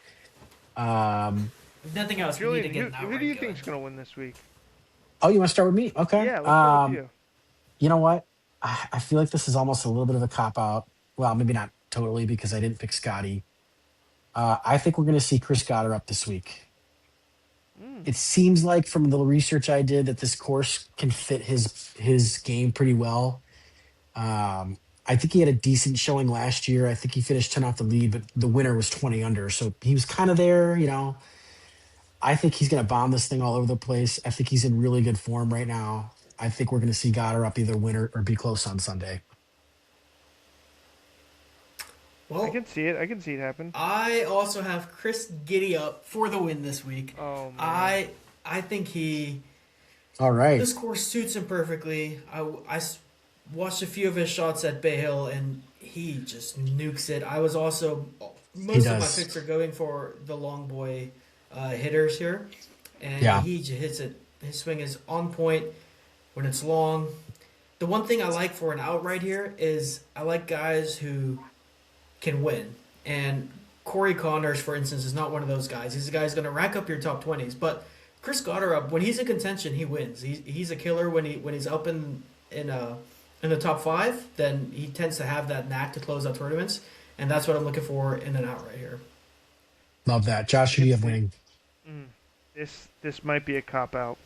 Um, If nothing else, we need to Julian, get an who do you outright think's going. gonna win this week? oh, you want to start with me? Okay. Yeah, let's start with you. You know what? I feel like this is almost a little bit of a cop out. Well, maybe not totally because I didn't pick Scotty. I think we're going to see Chris Goddard up this week. Mm, It seems like from the research I did that this course can fit his game pretty well. I think he had a decent showing last year. I think he finished 10 off the lead, but the winner was 20 under. So he was kind of there, you know. I think he's going to bomb this thing all over the place. I think he's in really good form right now. I think we're going to see Goddard up either winner or be close on Sunday. I Well, can see it. I can see it happen. I also have Chris Giddy up for the win this week. Oh man. I think All right. this course suits him perfectly. Watched a few of his shots at Bay Hill, and he just nukes it. I was also He most of my does. picks are going for the long boy hitters here, and Yeah. he just hits it. His swing is on point when it's long. The one thing I like for an outright here is I like guys who can win. And Corey Connors, for instance, is not one of those guys. He's a guy who's going to rack up your top 20s. But Chris Goddard, when he's in contention, he wins. He's a killer when he's up in in the top five, then he tends to have that knack to close out tournaments, and that's what I'm looking for in and out right here. Love that. Josh, I who do could you have see winning? mm, this might be a cop out.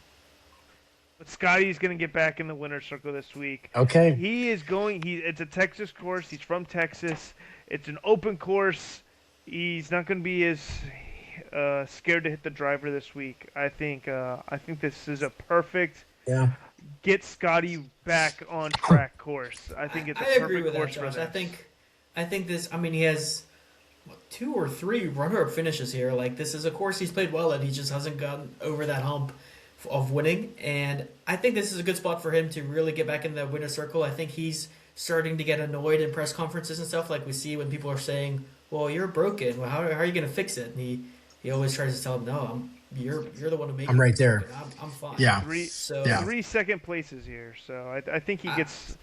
But Scotty's going to get back in the winner's circle this week. Okay. He is going. It's a Texas course. He's from Texas. It's an open course. He's not going to be as scared to hit the driver this week. I think. I think this is a perfect Yeah. get Scotty back on track course. I think it's a I agree perfect with that, course for Josh. this. I think this. I mean, he has what, 2 or 3 runner-up finishes here. Like this is a course he's played well at. He just hasn't gotten over that hump of winning, and I think this is a good spot for him to really get back in the winner's circle. I think he's starting to get annoyed in press conferences and stuff, like we see when people are saying, "Well, you're broken. Well, how are you going to fix it?" And he always tries to tell him, "No, you're the one who made I'm it right there. broken. I'm fine." Yeah. Three So Yeah. three second places here, so I think he uh, gets.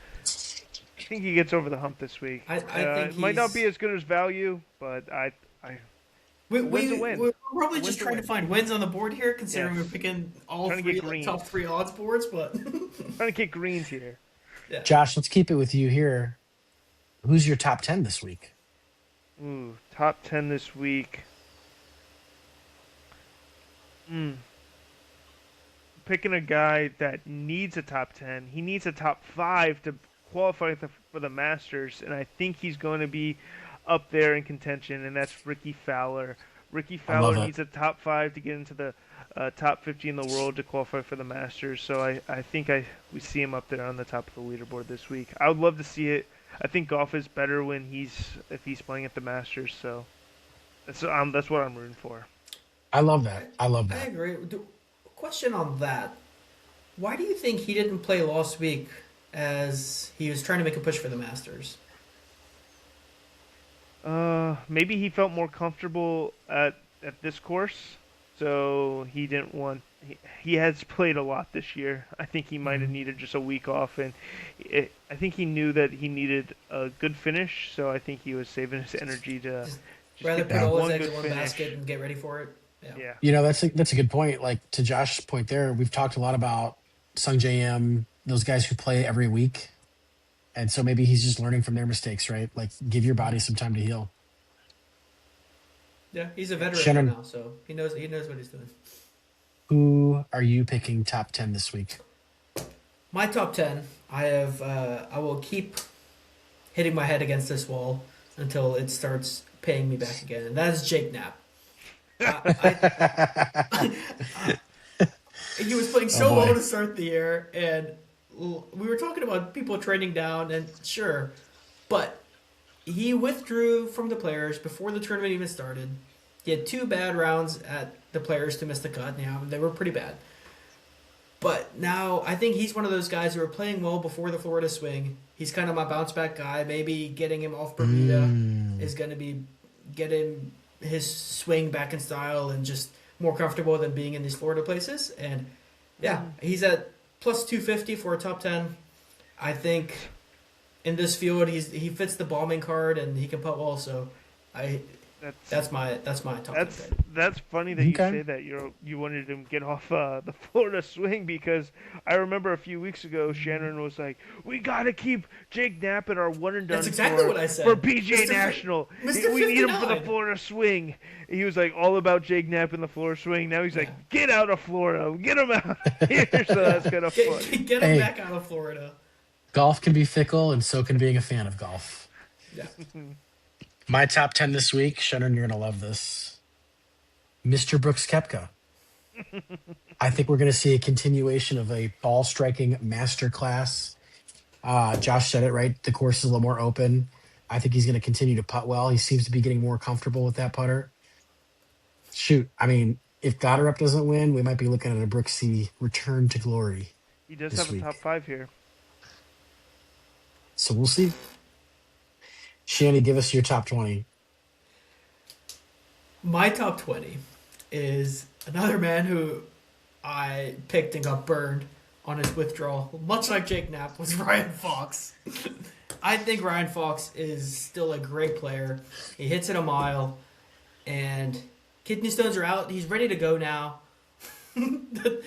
I think he gets over the hump this week. I think It might not he's. be as good as value, but We, a win's a we, win. we're probably A just win's a trying to win. find wins on the board here, considering Yes. we're picking all Trying to three get like, greens. top 3 odds boards. But Trying to get greens here. yeah, Josh, let's keep it with you here. Who's your top 10 this week? Ooh, top 10 this week. Picking a guy that needs a top 10. He needs a top 5 to qualify for the Masters, and I think he's going to be up there in contention, and that's Ricky Fowler. Ricky I love Fowler it. needs a top 5 to get into the top 50 in the world to qualify for the Masters, so I think we see him up there on the top of the leaderboard this week. I would love to see it. I think golf is better if he's playing at the Masters, so that's what I'm rooting for. I love that. I love I that. agree. Question on that: why do you think he didn't play last week as he was trying to make a push for the Masters? Maybe he felt more comfortable at this course, so he didn't want. He has played a lot this year. I think he might have Mhm. needed just a week off, and I think he knew that he needed a good finish. So I think he was saving his energy to Just just rather get put that all his one eggs good in one finish. basket and get ready for it. Yeah. Yeah, You know, that's a good point. Like to Josh's point there, we've talked a lot about Sung JM, those guys who play every week. And so maybe he's just learning from their mistakes, right? Like give your body some time to heal. Yeah, he's a veteran right Shannon, now, so he knows what he's doing. who are you picking top 10 this week? My top 10, I will keep hitting my head against this wall until it starts paying me back again, and that is Jake Knapp. I, he was playing Oh so well boy. to start the year, and we were talking about people trading down, and sure, but he withdrew from the Players before the tournament even started. He had 2 bad rounds at the Players to miss the cut. Now they were pretty bad. But now I think he's one of those guys who are playing well before the Florida swing. He's kind of my bounce back guy. Maybe getting him off Bermuda is going to be getting his swing back in style and just more comfortable than being in these Florida places. And yeah, he's at plus 250 for a top 10. I think in this field he fits the bombing card and he can putt well. So I that's that's my top 10 That's pick. that's funny that you Okay. say that. You wanted him to get off the Florida swing because I remember a few weeks ago Shannon was like, "We got to keep Jake Knapp in our one and done That's exactly for what I said. PGA Mr. National. Mr. We need him for the 59. Florida swing." He was like all about Jake Knapp in the Florida swing. Now he's Yeah. like, "Get out of Florida, get him out of here." So that's kind of funny. Get him Hey. back out of Florida. Golf can be fickle, and so can being a fan of golf. Yeah. My top 10 this week, Shannon, you're going to love this. Mr. Brooks Koepka. I think we're going to see a continuation of a ball striking masterclass. Josh said it right. The course is a little more open. I think he's going to continue to putt well. He seems to be getting more comfortable with that putter. Shoot, I mean, if Goddard doesn't win, we might be looking at a Brooksy return to glory He does this have a top week. 5 here. So we'll see. Shanny, give us your top 20. My top 20 is another man who I picked and got burned on his withdrawal, much like Jake Knapp, was Ryan Fox. I think Ryan Fox is still a great player. He hits it a mile, and kidney stones are out. He's ready to go now. We know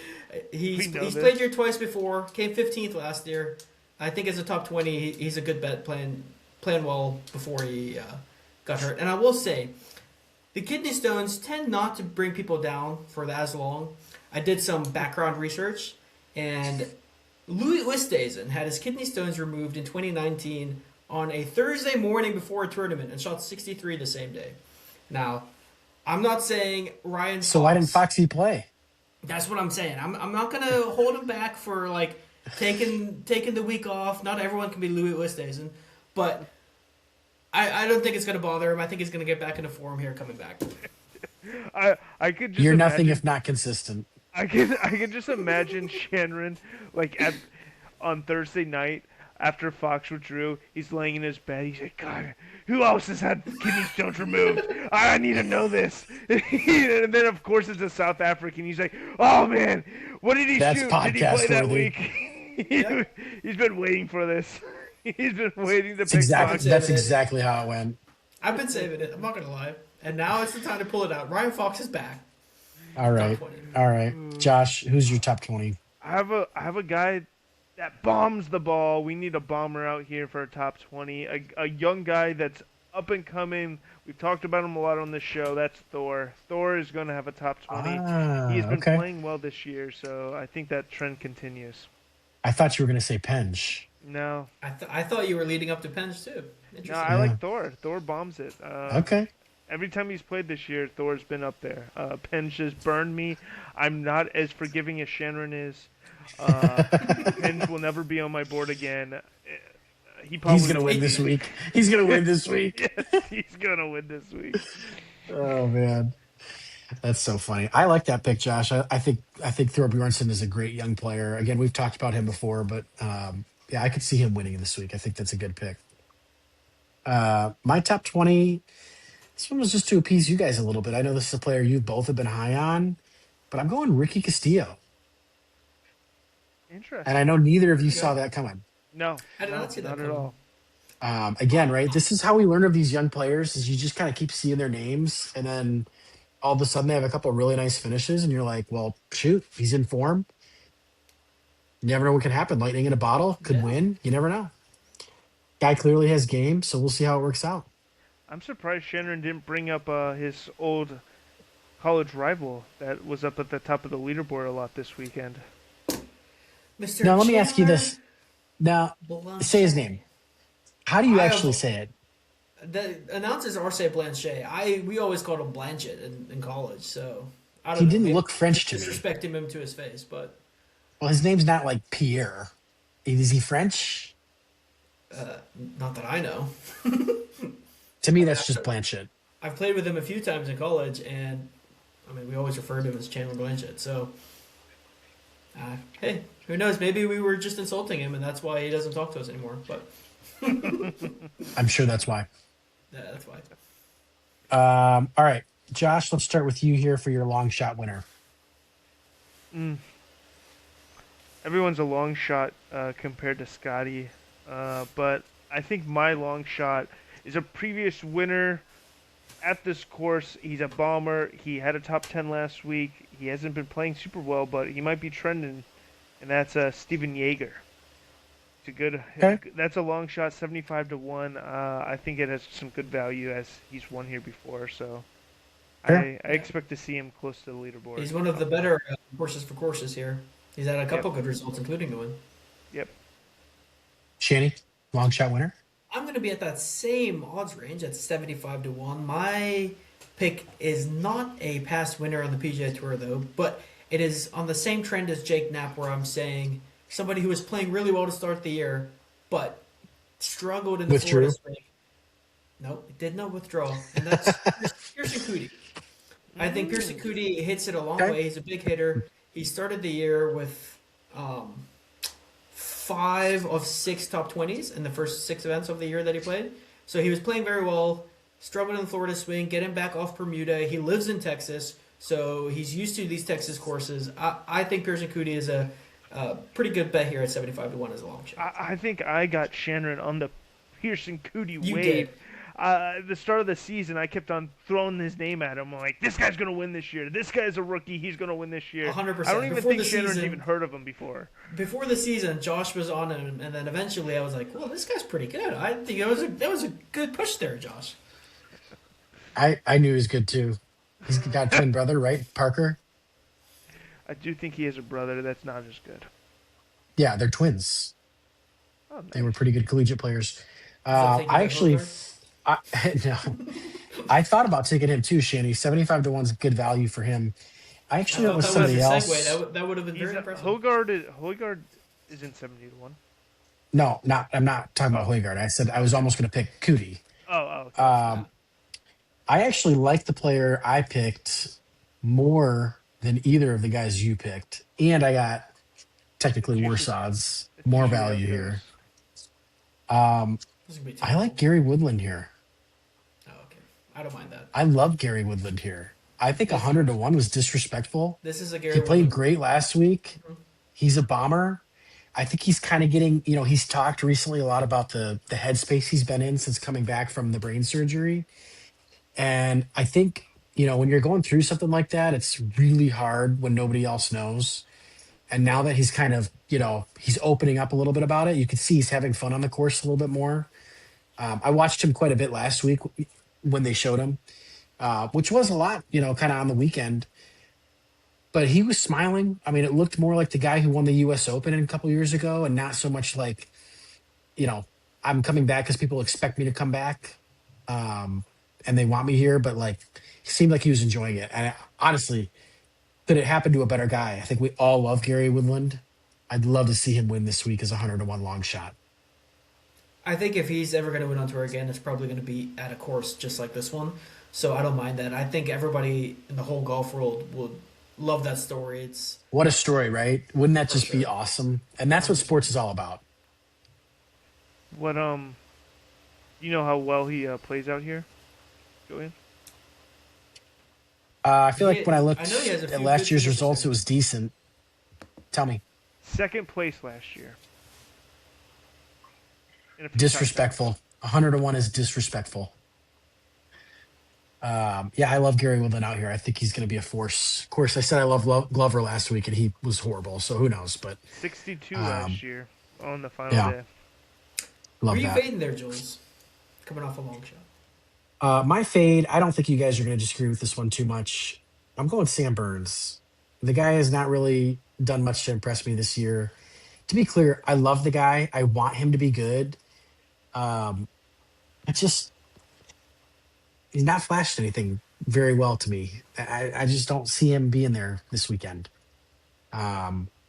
He's this. played here twice before, came 15th last year. I think as a top 20, he's a good bet playing well before he got hurt. And I will say, the kidney stones tend not to bring people down for as long. I did some background research, and Louis Oosthuizen had his kidney stones removed in 2019 on a Thursday morning before a tournament and shot 63 the same day. Now, I'm not saying Ryan So why didn't Fox. Foxy play? That's what I'm saying. I'm not gonna hold him back for like taking the week off. Not everyone can be Louis Oosthuizen, but I don't think it's gonna bother him. I think he's gonna get back into form here coming back. I could just You're nothing imagine. if not consistent. I can just imagine Shannon like on Thursday night after Fox withdrew. He's laying in his bed. He's like, God, who else has had kidney stones removed? I need to know this. And then of course it's a South African. He's like, oh man, what did he That's shoot? Did he play podcast that worthy. week? Yeah. He's been waiting for this. He's been waiting to It's pick exactly Fox. that's exactly how it went. I've been saving it. I'm not gonna lie. And now it's the time to pull it out. Ryan Fox is back. All right. Top 20. All right. Josh, who's your top 20? I have a guy that bombs the ball. We need a bomber out here for a top 20. A young guy that's up and coming. We've talked about him a lot on this show. That's Thor. Thor is going to have a top 20. He's been Okay. playing well this year, so I think that trend continues. I thought you were going to say Penge. No, I thought you were leading up to Penge too. no, Interesting. I Yeah. like Thor. Thor bombs it. Okay. Every time he's played this year, Thor's been up there. Penge has burned me. I'm not as forgiving as Shannon is. Penge will never be on my board again. He probably He's going to win this week. He's going to win this week. Yes, he's gonna win this week. Oh man. That's so funny. I like that pick, Josh. I think Thor Bjornsson is a great young player. Again, we've talked about him before, but yeah, I could see him winning this week. I think that's a good pick. My top 20, this one was just to appease you guys a little bit. I know this is a player you both have been high on, but I'm going Ricky Castillo. And I Interesting. know neither of you saw Yeah. that coming. No, I did no, not see that not at coming. all. Again, right? This is how we learn of these young players is you just kind of keep seeing their names and then all of a sudden they have a couple of really nice finishes and you're like, well, shoot, he's in form. You never know what could happen. Lightning in a bottle could Yeah. win. You never know. Guy clearly has game, so we'll see how it works out. I'm surprised Shannon didn't bring up his old college rival that was up at the top of the leaderboard a lot this weekend. Mr. Now, let me ask you Chandler this. Now, Blanchet. say his name. How do you I actually have- say it? The announcers are say Blanchet. We always called him Blanchett in college, so I don't He know. didn't Maybe look French to me. disrespecting him to his face, but Well, his name's not like Pierre. Is he French? not that I know. To me, that's just Blanchett. I've played with him a few times in college, and I mean, we always referred to him as Chandler Blanchett. So, hey, who knows? Maybe we were just insulting him, and that's why he doesn't talk to us anymore. But I'm sure that's why. yeah, that's why. All right, Josh, let's start with you here for your long shot winner. Everyone's a long shot compared to Scotty, but I think my long shot is a previous winner at this course. He's a bomber. He had a top 10 last week. He hasn't been playing super well, but he might be trending, and that's Steven Yeager. It's a good. Okay. That's a long shot, 75 to 1. I think it has some good value as he's won here before, so Fair. I expect to see him close to the leaderboard. He's one of the better horses for courses here. He's had a couple Yep. good results, including the win. Yep. Shanny, long shot winner. I'm going to be at that same odds range at 75 to 1. My pick is not a past winner on the PGA Tour, though, but it is on the same trend as Jake Knapp, where I'm saying somebody who was playing really well to start the year, but struggled in the Withdrew. Florida swing. Nope, it did not withdraw. And that's Pearson Coody. I think Pearson Coody hits it a long Okay. way. He's a big hitter. He started the year with 5 of 6 top 20s in the first 6 events of the year that he played. So he was playing very well, struggled in the Florida swing, getting back off Bermuda. He lives in Texas, so he's used to these Texas courses. I think Pearson Coody is a pretty good bet here at 75 to 1 as a long shot. I think I got Shannon on the Pearson Coody You wave. did. The start of the season, I kept on throwing his name at him. I'm like, this guy's gonna win this year. This guy's a rookie. He's gonna win this year. hundred I don't percent. even think Shannon even heard of him before. Before the season, Josh was on him, and then eventually I was like, "Well, this guy's pretty good." I think that was a good push there, Josh. I knew he was good too. He's got a twin brother, right? Parker. I do think he has a brother that's not as good. Yeah, they're twins. Oh, They were nice. pretty good collegiate players. Is that taking I their actually, Hogard? I, no, I thought about taking him too, Shanny. 75 to 1 is good value for him. I I actually went thought with that was Seven. the somebody segue. else. That would have been He's very impressive. Hogard is in 70 to 1. No, not. I'm not talking about Oh, Hoygaard. I said I was okay. almost going to pick Cootie. Okay. Yeah. Um, I actually like the player I picked more than either of the guys you picked, and I got It's technically worse usually odds, it's more usually how value it here. goes. Um, This is gonna be I like terrible. Gary Woodland here. Oh, okay. I don't mind that. I love Gary Woodland here. I think This 100 to 1 was disrespectful. this is a He Gary played Woodland. great last week. Mhm. He's a bomber. I think he's kind of getting, he's talked recently a lot about the headspace he's been in since coming back from the brain surgery. And I think, when you're going through something like that, it's really hard when nobody else knows. And now that he's kind of, he's opening up a little bit about it, you can see he's having fun on the course a little bit more. I watched him quite a bit last week when they showed him, which was a lot, kind of on the weekend. But he was smiling. I mean, it looked more like the guy who won the U.S. Open a couple years ago, and not so much like, you know, I'm coming back because people expect me to come back, um, and they want me here. But like, he seemed like he was enjoying it. And honestly, could it happen to a better guy? I think we all love Gary Woodland. I'd love to see him win this week as a 100 to 1 long shot. I think if he's ever going to win on tour again, it's probably going to be at a course just like this one. So I don't mind that. I think everybody in the whole golf world would love that story. It's What a story, right? Wouldn't that for just be sure, awesome? And that's what 100%. sports is all about. What you know how well he plays out here, Julian? I feel like when I I know he looked has a at few good last year's finishes results, here. it was decent. Tell me, Second place last year in a few top tens. disrespectful. 100 to 1 is disrespectful. Yeah, I love Gary Woodland out here. I think he's going to be a force. Of course, I said I love Glover last week, and he was horrible. So who knows? But 62 last um, year on the final yeah, day. Who are love you that. fading there, Jules? Coming off a long shot. My fade. I don't think you guys are going to disagree with this one too much. I'm going Sam Burns. The guy has not really done much to impress me this year. To be clear, I love the guy. I want him to be good. Um, it's just he's not flashed anything very well to me. I just don't see him being there this weekend.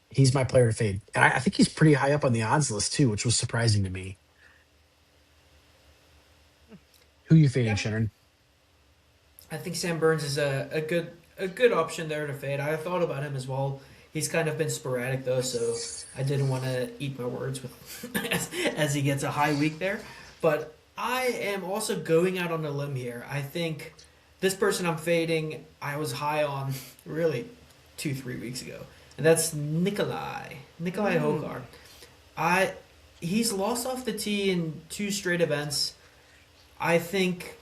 He's my player to fade, and I think he's pretty high up on the odds list too, which was surprising to me. Who you fading, Yeah, Sharon? I think Sam Burns is a good option there to fade. I thought about him as well. He's kind of been sporadic though, so I didn't want to eat my words with as he gets a high week there. But I am also going out on a limb here. I think this person I'm fading, I was high on really 2 3 weeks ago, and that's Nikolai Mm. Hokar. I He's lost off the tee in two straight events. I think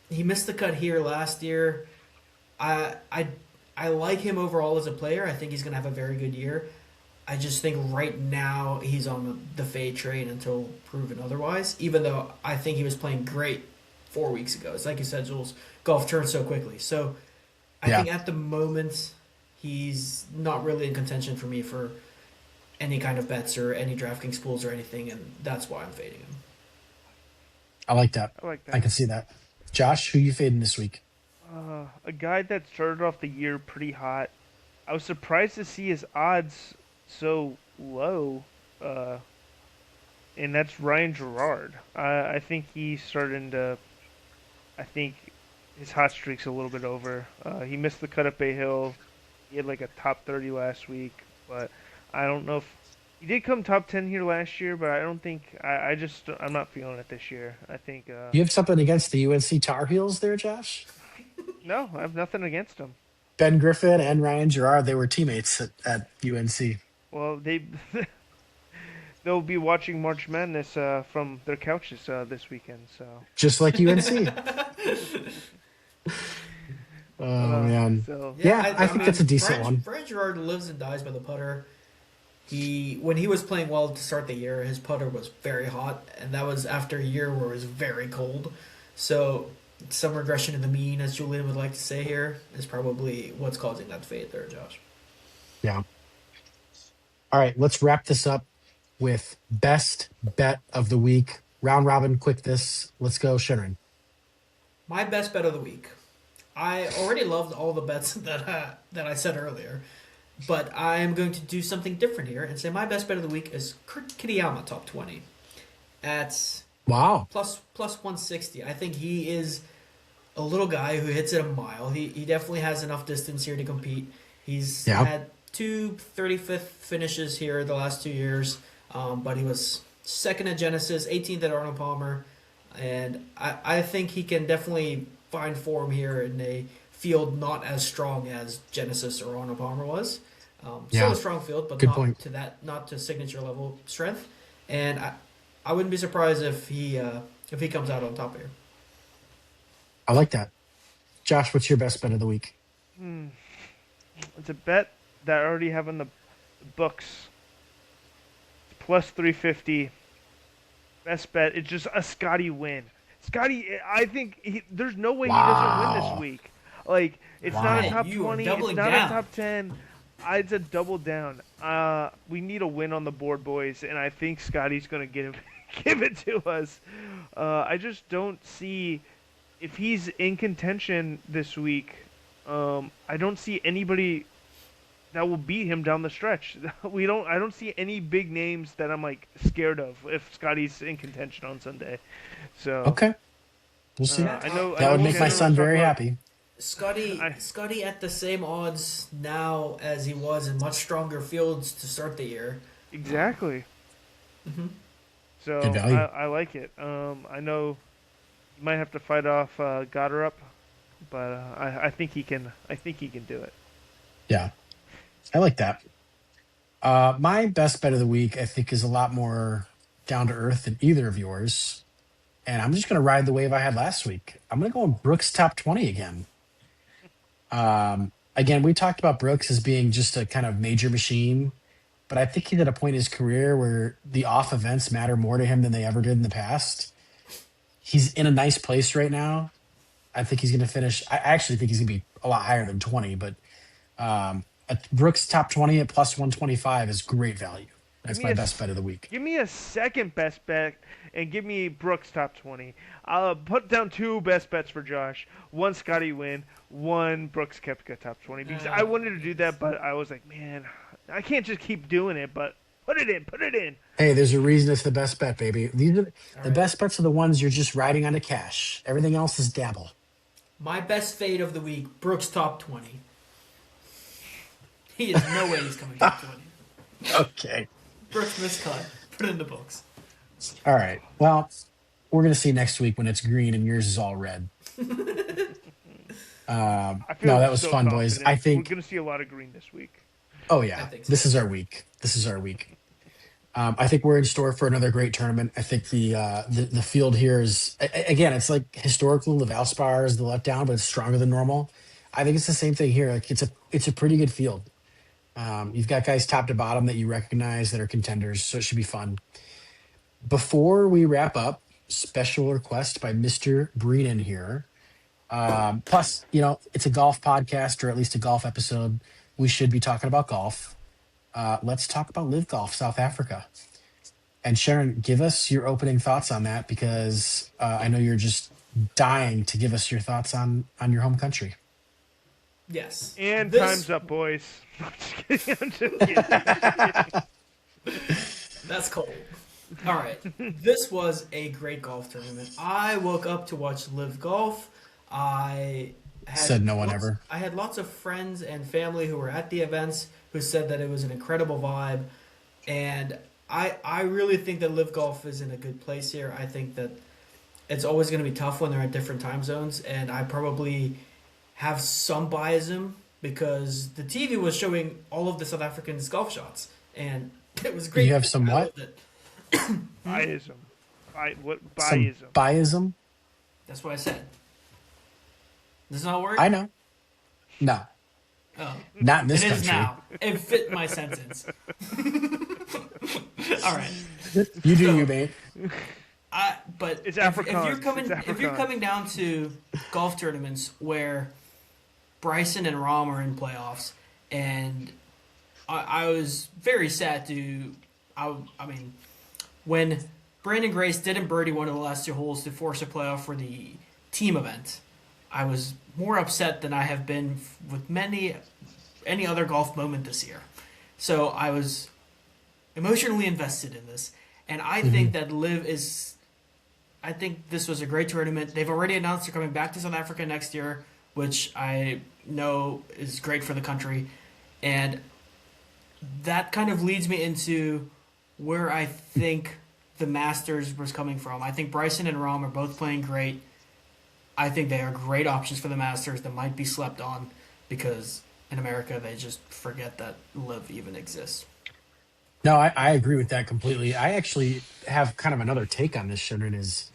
he missed the cut here last year. I I I like him overall as a player. I think he's going to have a very good year. I just think right now he's on the fade train until proven otherwise. Even though I think he was playing great 4 weeks ago. It's like you said, Jules. Golf turns so quickly. So I Yeah, think at the moment he's not really in contention for me for any kind of bets or any DraftKings pools or anything, and that's why I'm fading him. I like that. I like I that. can see that. Josh, who you fading this week? A guy that started off the year pretty hot. I was surprised to see his odds so low, uh, and that's Ryan Gerard. I think he's starting to. I think his hot streak's a little bit over. He missed the cut at Bay Hill. He had like a top 30 last week, but I don't know if he did come top 10 here last year. But I don't think I just I'm not feeling it this year. I think You have something against the UNC Tar Heels there, Josh? no, I have nothing against him. Ben Griffin and Ryan Gerard, they were teammates at UNC. Well, they they'll be watching March Madness from their couches this weekend. So, Just like UNC. Oh uh, man. so Yeah, Yeah, I I think that's a mean, decent one. Brian Gerard lives and dies by the putter. When he was playing well to start the year, his putter was very hot, and that was after a year where it was very cold. So some regression to the mean, as Julian would like to say here, is probably what's causing that fade there, Josh. Yeah. All right, let's wrap this up with best bet of the week. Round robin, quick this. Let's go, Sharon. My best bet of the week. I already loved all the bets that I said earlier, but I am going to do something different here and say my best bet of the week is Kurt Kitayama top 20 at Wow. plus 160. I think he is a little guy who hits it a mile. He definitely has enough distance here to compete. He's Yeah. had two 35th finishes here the last 2 years, but he was second at Genesis, 18th at Arnold Palmer, and I think he can definitely find form here in a field not as strong as Genesis or Arnold Palmer was. Still Yeah. a strong field, but Good point. not to signature level strength. And I wouldn't be surprised if he comes out on top here. I like that. Josh, what's your best bet of the week? hmm, it's a bet that I already have in the books. Plus 350. Best bet. It's just a Scotty win. Scotty, I think there's no way he doesn't win this Wow. week. Like, it's not a Wow. top You are 20. It's doubling not down. a top 10. It's a double down. We need a win on the board, boys, and I think Scotty's gonna give it to us. I just don't see if he's in contention this week. I don't see anybody that will beat him down the stretch. I don't see any big names that I'm like scared of if Scotty's in contention on Sunday. So Okay. We'll see. Yeah, I That know would we'll make my get son talk very about- happy. Scotty at the same odds now as he was in much stronger fields to start the year. Exactly. Mhm. So Good value. I like it. I know you might have to fight off Goddard, but I think he can. I think he can do it. Yeah. I like that. My best bet of the week, I think, is a lot more down to earth than either of yours. And I'm just going to ride the wave I had last week. I'm going to go on Brooks top 20 again. Again, we talked about Brooks as being just a kind of major machine, but I think he's at a point in his career where the off events matter more to him than they ever did in the past. He's in a nice place right now. I think he's going to finish. I actually think he's going to be a lot higher than 20, but a Brooks top 20 at plus 125 is great value. Give That's me my a best s- bet of the week. Give me a second best bet and give me Brooks top 20. I'll put down two best bets for Josh. One Scotty win, one Brooks Koepka top 20 because I wanted to do that, but I was like, man, I can't just keep doing it. But put it in, put it in. Hey, there's a reason it's the best bet, baby. These are the right. best bets are the ones you're just riding onto cash. Everything else is dabble. My best fade of the week, Brooks top 20. He is no way he's coming top 20. Okay. Brooks miscut. Put it in the books. All right. Well, we're gonna see next week when it's green and yours is all red. I feel No, that was so fun, boys. confident. I We're think. gonna see a lot of green this week. Oh I yeah, think so. this is our week. This is our week. I think we're in store for another great tournament. I think the field here is again. It's like historically the Valspar is the letdown, but it's stronger than normal. I think it's the same thing here. Like it's a pretty good field. You've got guys top to bottom that you recognize that are contenders, so it should be fun. Before we wrap up, special request by Mr. Breenan here. Plus, it's a golf podcast or at least a golf episode. We should be talking about golf. Let's talk about Live Golf South Africa. And Sharon, give us your opening thoughts on that because I know you're just dying to give us your thoughts on your home country. Yes. And This- time's up, boys. I'm just kidding. I'm just kidding. That's cold. All right. This was a great golf tournament. I woke up to watch Live Golf. I had Said no one ever. I had lots of friends and family who were at the events who said that it was an incredible vibe. And I really think that Live Golf is in a good place here. I think that it's always going to be tough when they're at different time zones. And I probably have some biasm because the TV was showing all of the South Africans' golf shots. And it was great. You have some I what? loved it. Biasm. What Some biasm? biasm. That's what I said. Does not work? I know. No, Oh, not in it this is country. now. It fit my sentence. All right. You do you, So, mate. but It's if you're Afrikaans. It's coming if you're Afrikaans. coming down to golf tournaments where Bryson and Rahm are in playoffs, and I was very sad to, I mean, when Brandon Grace didn't birdie one of the last two holes to force a playoff for the team event, I was more upset than I have been with any other golf moment this year. So I was emotionally invested in this, and I Hmm. think that Live is. I think this was a great tournament. They've already announced they're coming back to South Africa next year, which I know is great for the country, and that kind of leads me into where I think the Masters was coming from. I think Bryson and Rahm are both playing great. I think they are great options for the Masters that might be slept on because in America they just forget that Live even exists. No, I agree with that completely. I actually have kind of another take on this, Shannon, is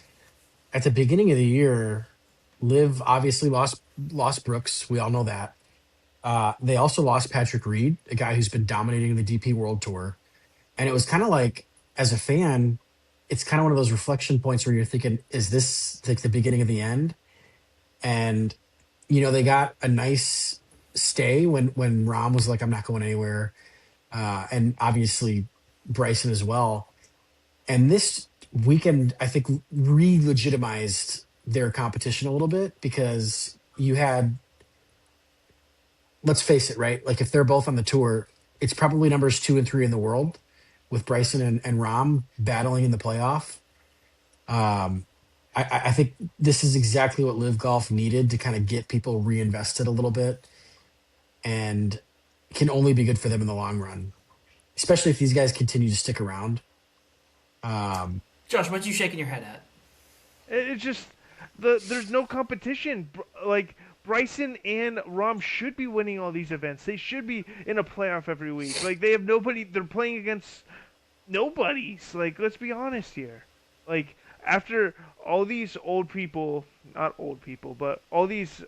at the beginning of the year, Liv obviously lost Brooks. We all know that. They also lost Patrick Reed, a guy who's been dominating the DP World Tour. And it was kind of like, as a fan, it's kind of one of those reflection points where you're thinking, is this like the beginning of the end? And they got a nice stay when Rom was like, I'm not going anywhere. And obviously Bryson as well. And this weekend, I think, re-legitimized their competition a little bit because you had, let's face it, right? Like if they're both on the tour, it's probably numbers 2 and 3 in the world with Bryson and Rom battling in the playoff. Um, I think this is exactly what Live Golf needed to kind of get people reinvested a little bit and can only be good for them in the long run, especially if these guys continue to stick around. Um, Josh, what you shaking your head at? It's just there's no competition. Like Bryson and Rom should be winning all these events. They should be in a playoff every week. Like they have nobody. They're playing against nobodies. Like let's be honest here. Like after all these old people, not old people, but all these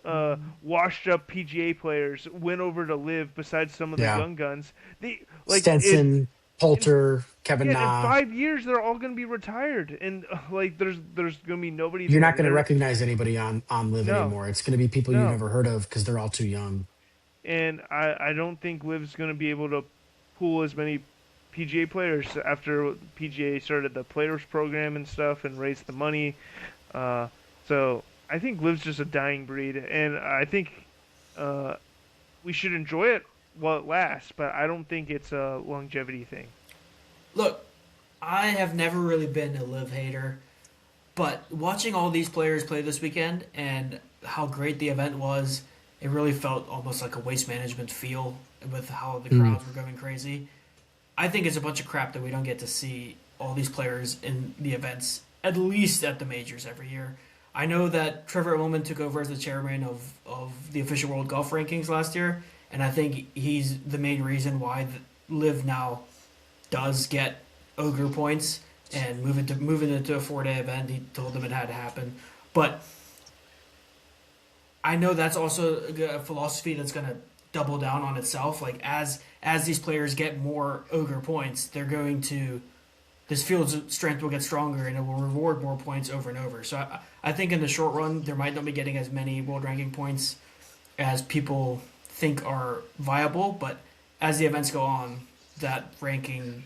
washed up PGA players went over to live. Besides some of the yeah. young guns, they like Stenson, in Poulter, Kevin yeah, in Na. 5 years they're all gonna be retired, and like there's gonna be nobody You're not there. going to They're recognize anybody on Live no, anymore. It's going to be people you've no, never heard of because they're all too young. and I don't think Liv's gonna be able to pool as many PGA players after PGA started the players program and stuff and raised the money. Uh, so I think Liv's just a dying breed, and I think uh, we should enjoy it while it lasts, but I don't think it's a longevity thing. Look, I have never really been a Live hater, but watching all these players play this weekend and how great the event was, it really felt almost like a waste management feel with how the Mm. crowds were going crazy. I think it's a bunch of crap that we don't get to see all these players in the events, at least at the majors every year. I know that Trevor Immelman took over as the chairman of the official World Golf Rankings last year, and I think he's the main reason why the Live now does get ogre points and moving it into a 4 day event. He told them it had to happen, but I know that's also a philosophy that's going to double down on itself. Like as these players get more ogre points, they're going to this field's strength will get stronger and it will reward more points over and over. So I think in the short run, there might not be getting as many world ranking points as people think are viable, but as the events go on, that ranking,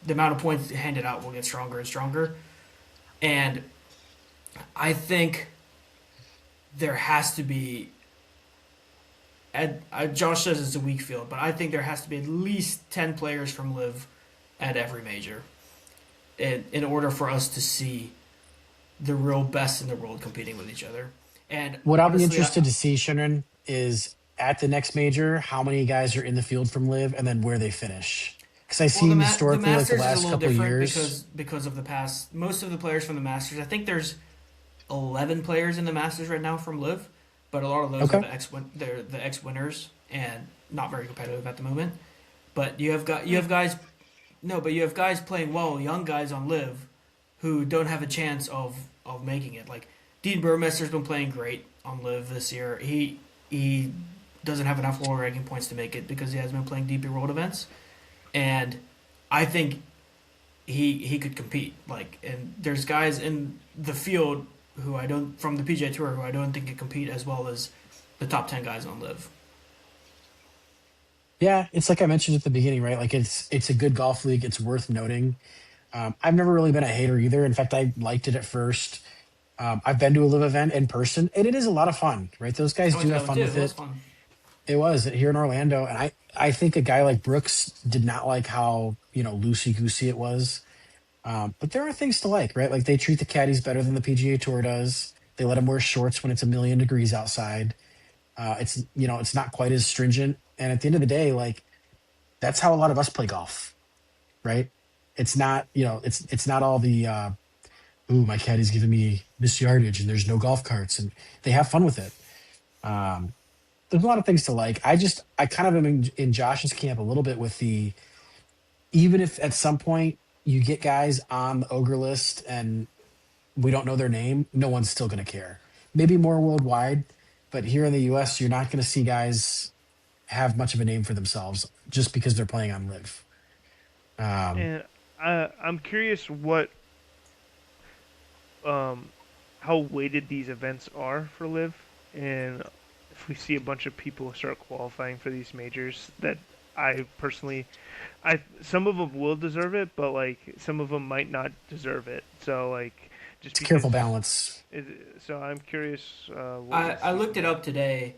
the amount of points handed out will get stronger and stronger. And I think there has to be. Josh says it's a weak field, but I think there has to be at least 10 players from Live at every major in order for us to see the real best in the world competing with each other. And What I'll be honestly, interested to see, Shannon, is at the next major, how many guys are in the field from Live and then where they finish. Because I well, seen the historically, like the Masters is a last little couple of different years. because of the past. Most of the players from the Masters, I think there's 11 players in the Masters right now from Live, but a lot of those are Okay. they're the ex winners and not very competitive at the moment. But you have guys No, but you have guys playing well, young guys on Live, who don't have a chance of making it. Like Dean Burmester's been playing great on Live this year. He doesn't have enough world ranking points to make it because he hasn't been playing DP World events, and I think he could compete. Like, and there's guys in the field who I don't from the PGA Tour who I don't think can compete as well as the top 10 guys on Live. Yeah, it's like I mentioned at the beginning, right? Like it's a good golf league. It's worth noting. I've never really been a hater either. In fact, I liked it at first. I've been to a live event in person, and it is a lot of fun, right? Those I guys went do to that have one fun too. It with was it. fun. It was here in Orlando, and I think a guy like Brooks did not like how loosey goosey it was. But there are things to like, right? Like they treat the caddies better than the PGA Tour does. They let them wear shorts when it's a million degrees outside. It's not quite as stringent, and at the end of the day, like that's how a lot of us play golf, right? It's not, it's not all the ooh, my caddy's giving me this yardage and there's no golf carts, and they have fun with it. Um, there's a lot of things to like. I kind of am in Josh's camp a little bit with the even if at some point you get guys on the ogre list and we don't know their name, no one's still going to care. Maybe more worldwide, but here in the US, you're not going to see guys have much of a name for themselves just because they're playing on live. Um, And I'm curious um, how weighted these events are for Live, and if we see a bunch of people start qualifying for these majors that I personally, some of them will deserve it, but like some of them might not deserve it. So like just it's a careful because, balance. it, so I'm curious what we I see looked from it that. up today.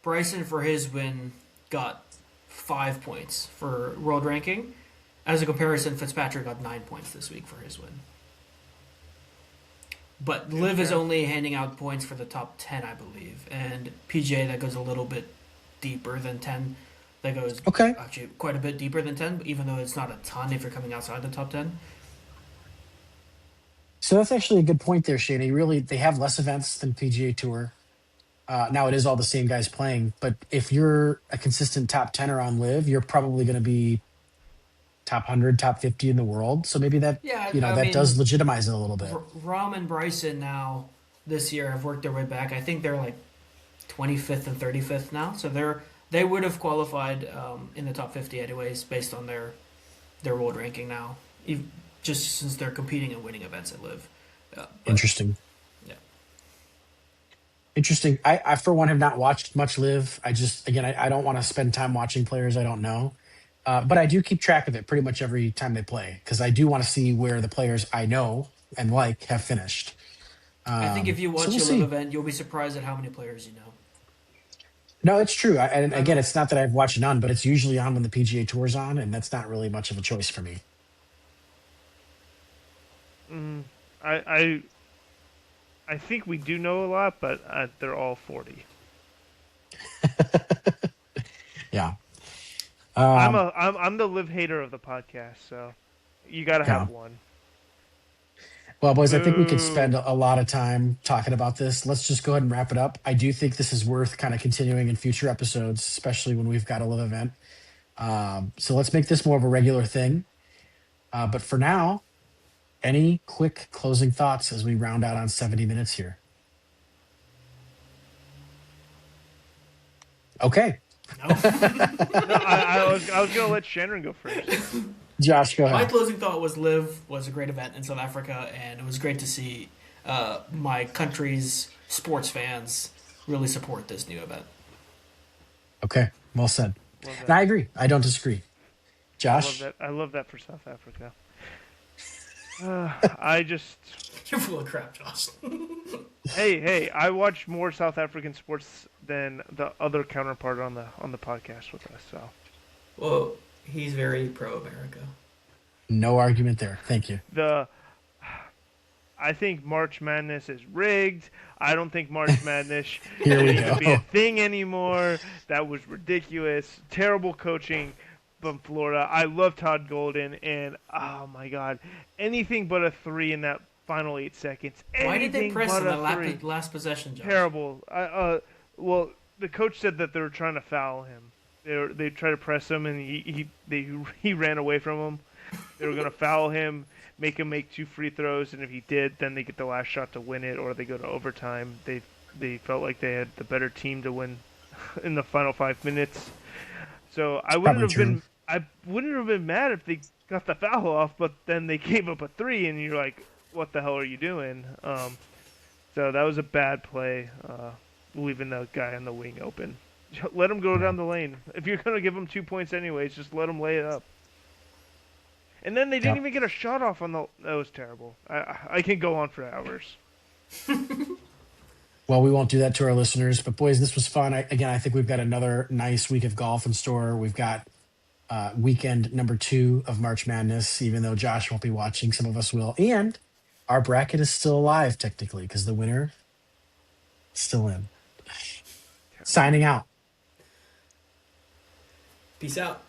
Bryson for his win got 5 points for world ranking. As a comparison, Fitzpatrick got 9 points this week for his win. But Liv is Okay. only handing out points for the top 10, I believe, and PGA that goes a little bit deeper than 10. That goes Okay. actually quite a bit deeper than 10, even though it's not a ton if you're coming outside the top 10. So that's actually a good point there, Shady. Really, they have less events than PGA Tour. Now it is all the same guys playing, but if you're a consistent top 10er on live, you're probably going to be top 100, top 50 in the world. So maybe that, Yeah, I that does mean, legitimize it a little bit. Rom and Bryson now this year have worked their way back. I think they're like 25th and 35th now, so they would have qualified in the top 50 anyways based on their world ranking now, just since they're competing and winning events at Live. But Interesting. yeah, Interesting. I, for one, have not watched much live. I just, again, I don't want to spend time watching players I don't know. But I do keep track of it pretty much every time they play because I do want to see where the players I know and like have finished. I think if you So watch we'll a Live see. event, you'll be surprised at how many players you know. No, it's true. And I again, know. it's not that I've watched none, but it's usually on when the PGA Tour's on, and that's not really much of a choice for me. Mm, I I I think we do know a lot, but they're all 40. Yeah. I'm Um, a I'm the Live hater of the podcast, so you got to yeah. have one. Well, boys, I think we could spend Boo. a lot of time talking about this. Let's just go ahead and wrap it up. I do think this is worth kind of continuing in future episodes, especially when we've got a live event. So let's make this more of a regular thing. But for now, any quick closing thoughts as we round out on 70 minutes here? Okay. No. No, I was gonna let Shannon go first. Josh, go My ahead. closing thought was Live was a great event in South Africa, and it was great to see my country's sports fans really support this new event. Okay. Well said. Love And I that. agree. I don't disagree. I love Josh? that. I love that for South Africa. I just You're full of crap, Josh. hey, I watch more South African sports than the other counterpart on the podcast with us. So Well, he's very pro America. No argument there. Thank you. the I think March Madness is rigged. I don't think March Madness Here should we even be a go. thing anymore. That was ridiculous. Terrible coaching from Florida. I love Todd Golden, and oh my God, anything but a three in that final 8 seconds. Why did they Anything press but in the a three. last possession, Josh? Terrible. Well, the coach said that they were trying to foul him. They tried to press him, and he ran away from him. They were gonna foul him, make him make 2 free throws, and if he did, then they get the last shot to win it, or they go to overtime. They felt like they had the better team to win in the final 5 minutes. So It's probably true. I wouldn't have been mad if they got the foul off, but then they gave up a three, and you're like, what the hell are you doing? So that was a bad play, leaving the guy on the wing open. Let him go Yeah. down the lane. If you're gonna give him 2 points anyways, just let him lay it up. And then they didn't Yep. even get a shot off on the. That was terrible. I can go on for hours. Well, we won't do that to our listeners, but boys, this was fun. Again, I think we've got another nice week of golf in store. We've got weekend number 2 of March Madness, even though Josh won't be watching, some of us will. And our bracket is still alive, technically, because the winner is still in. Terrible. Signing out. Peace out.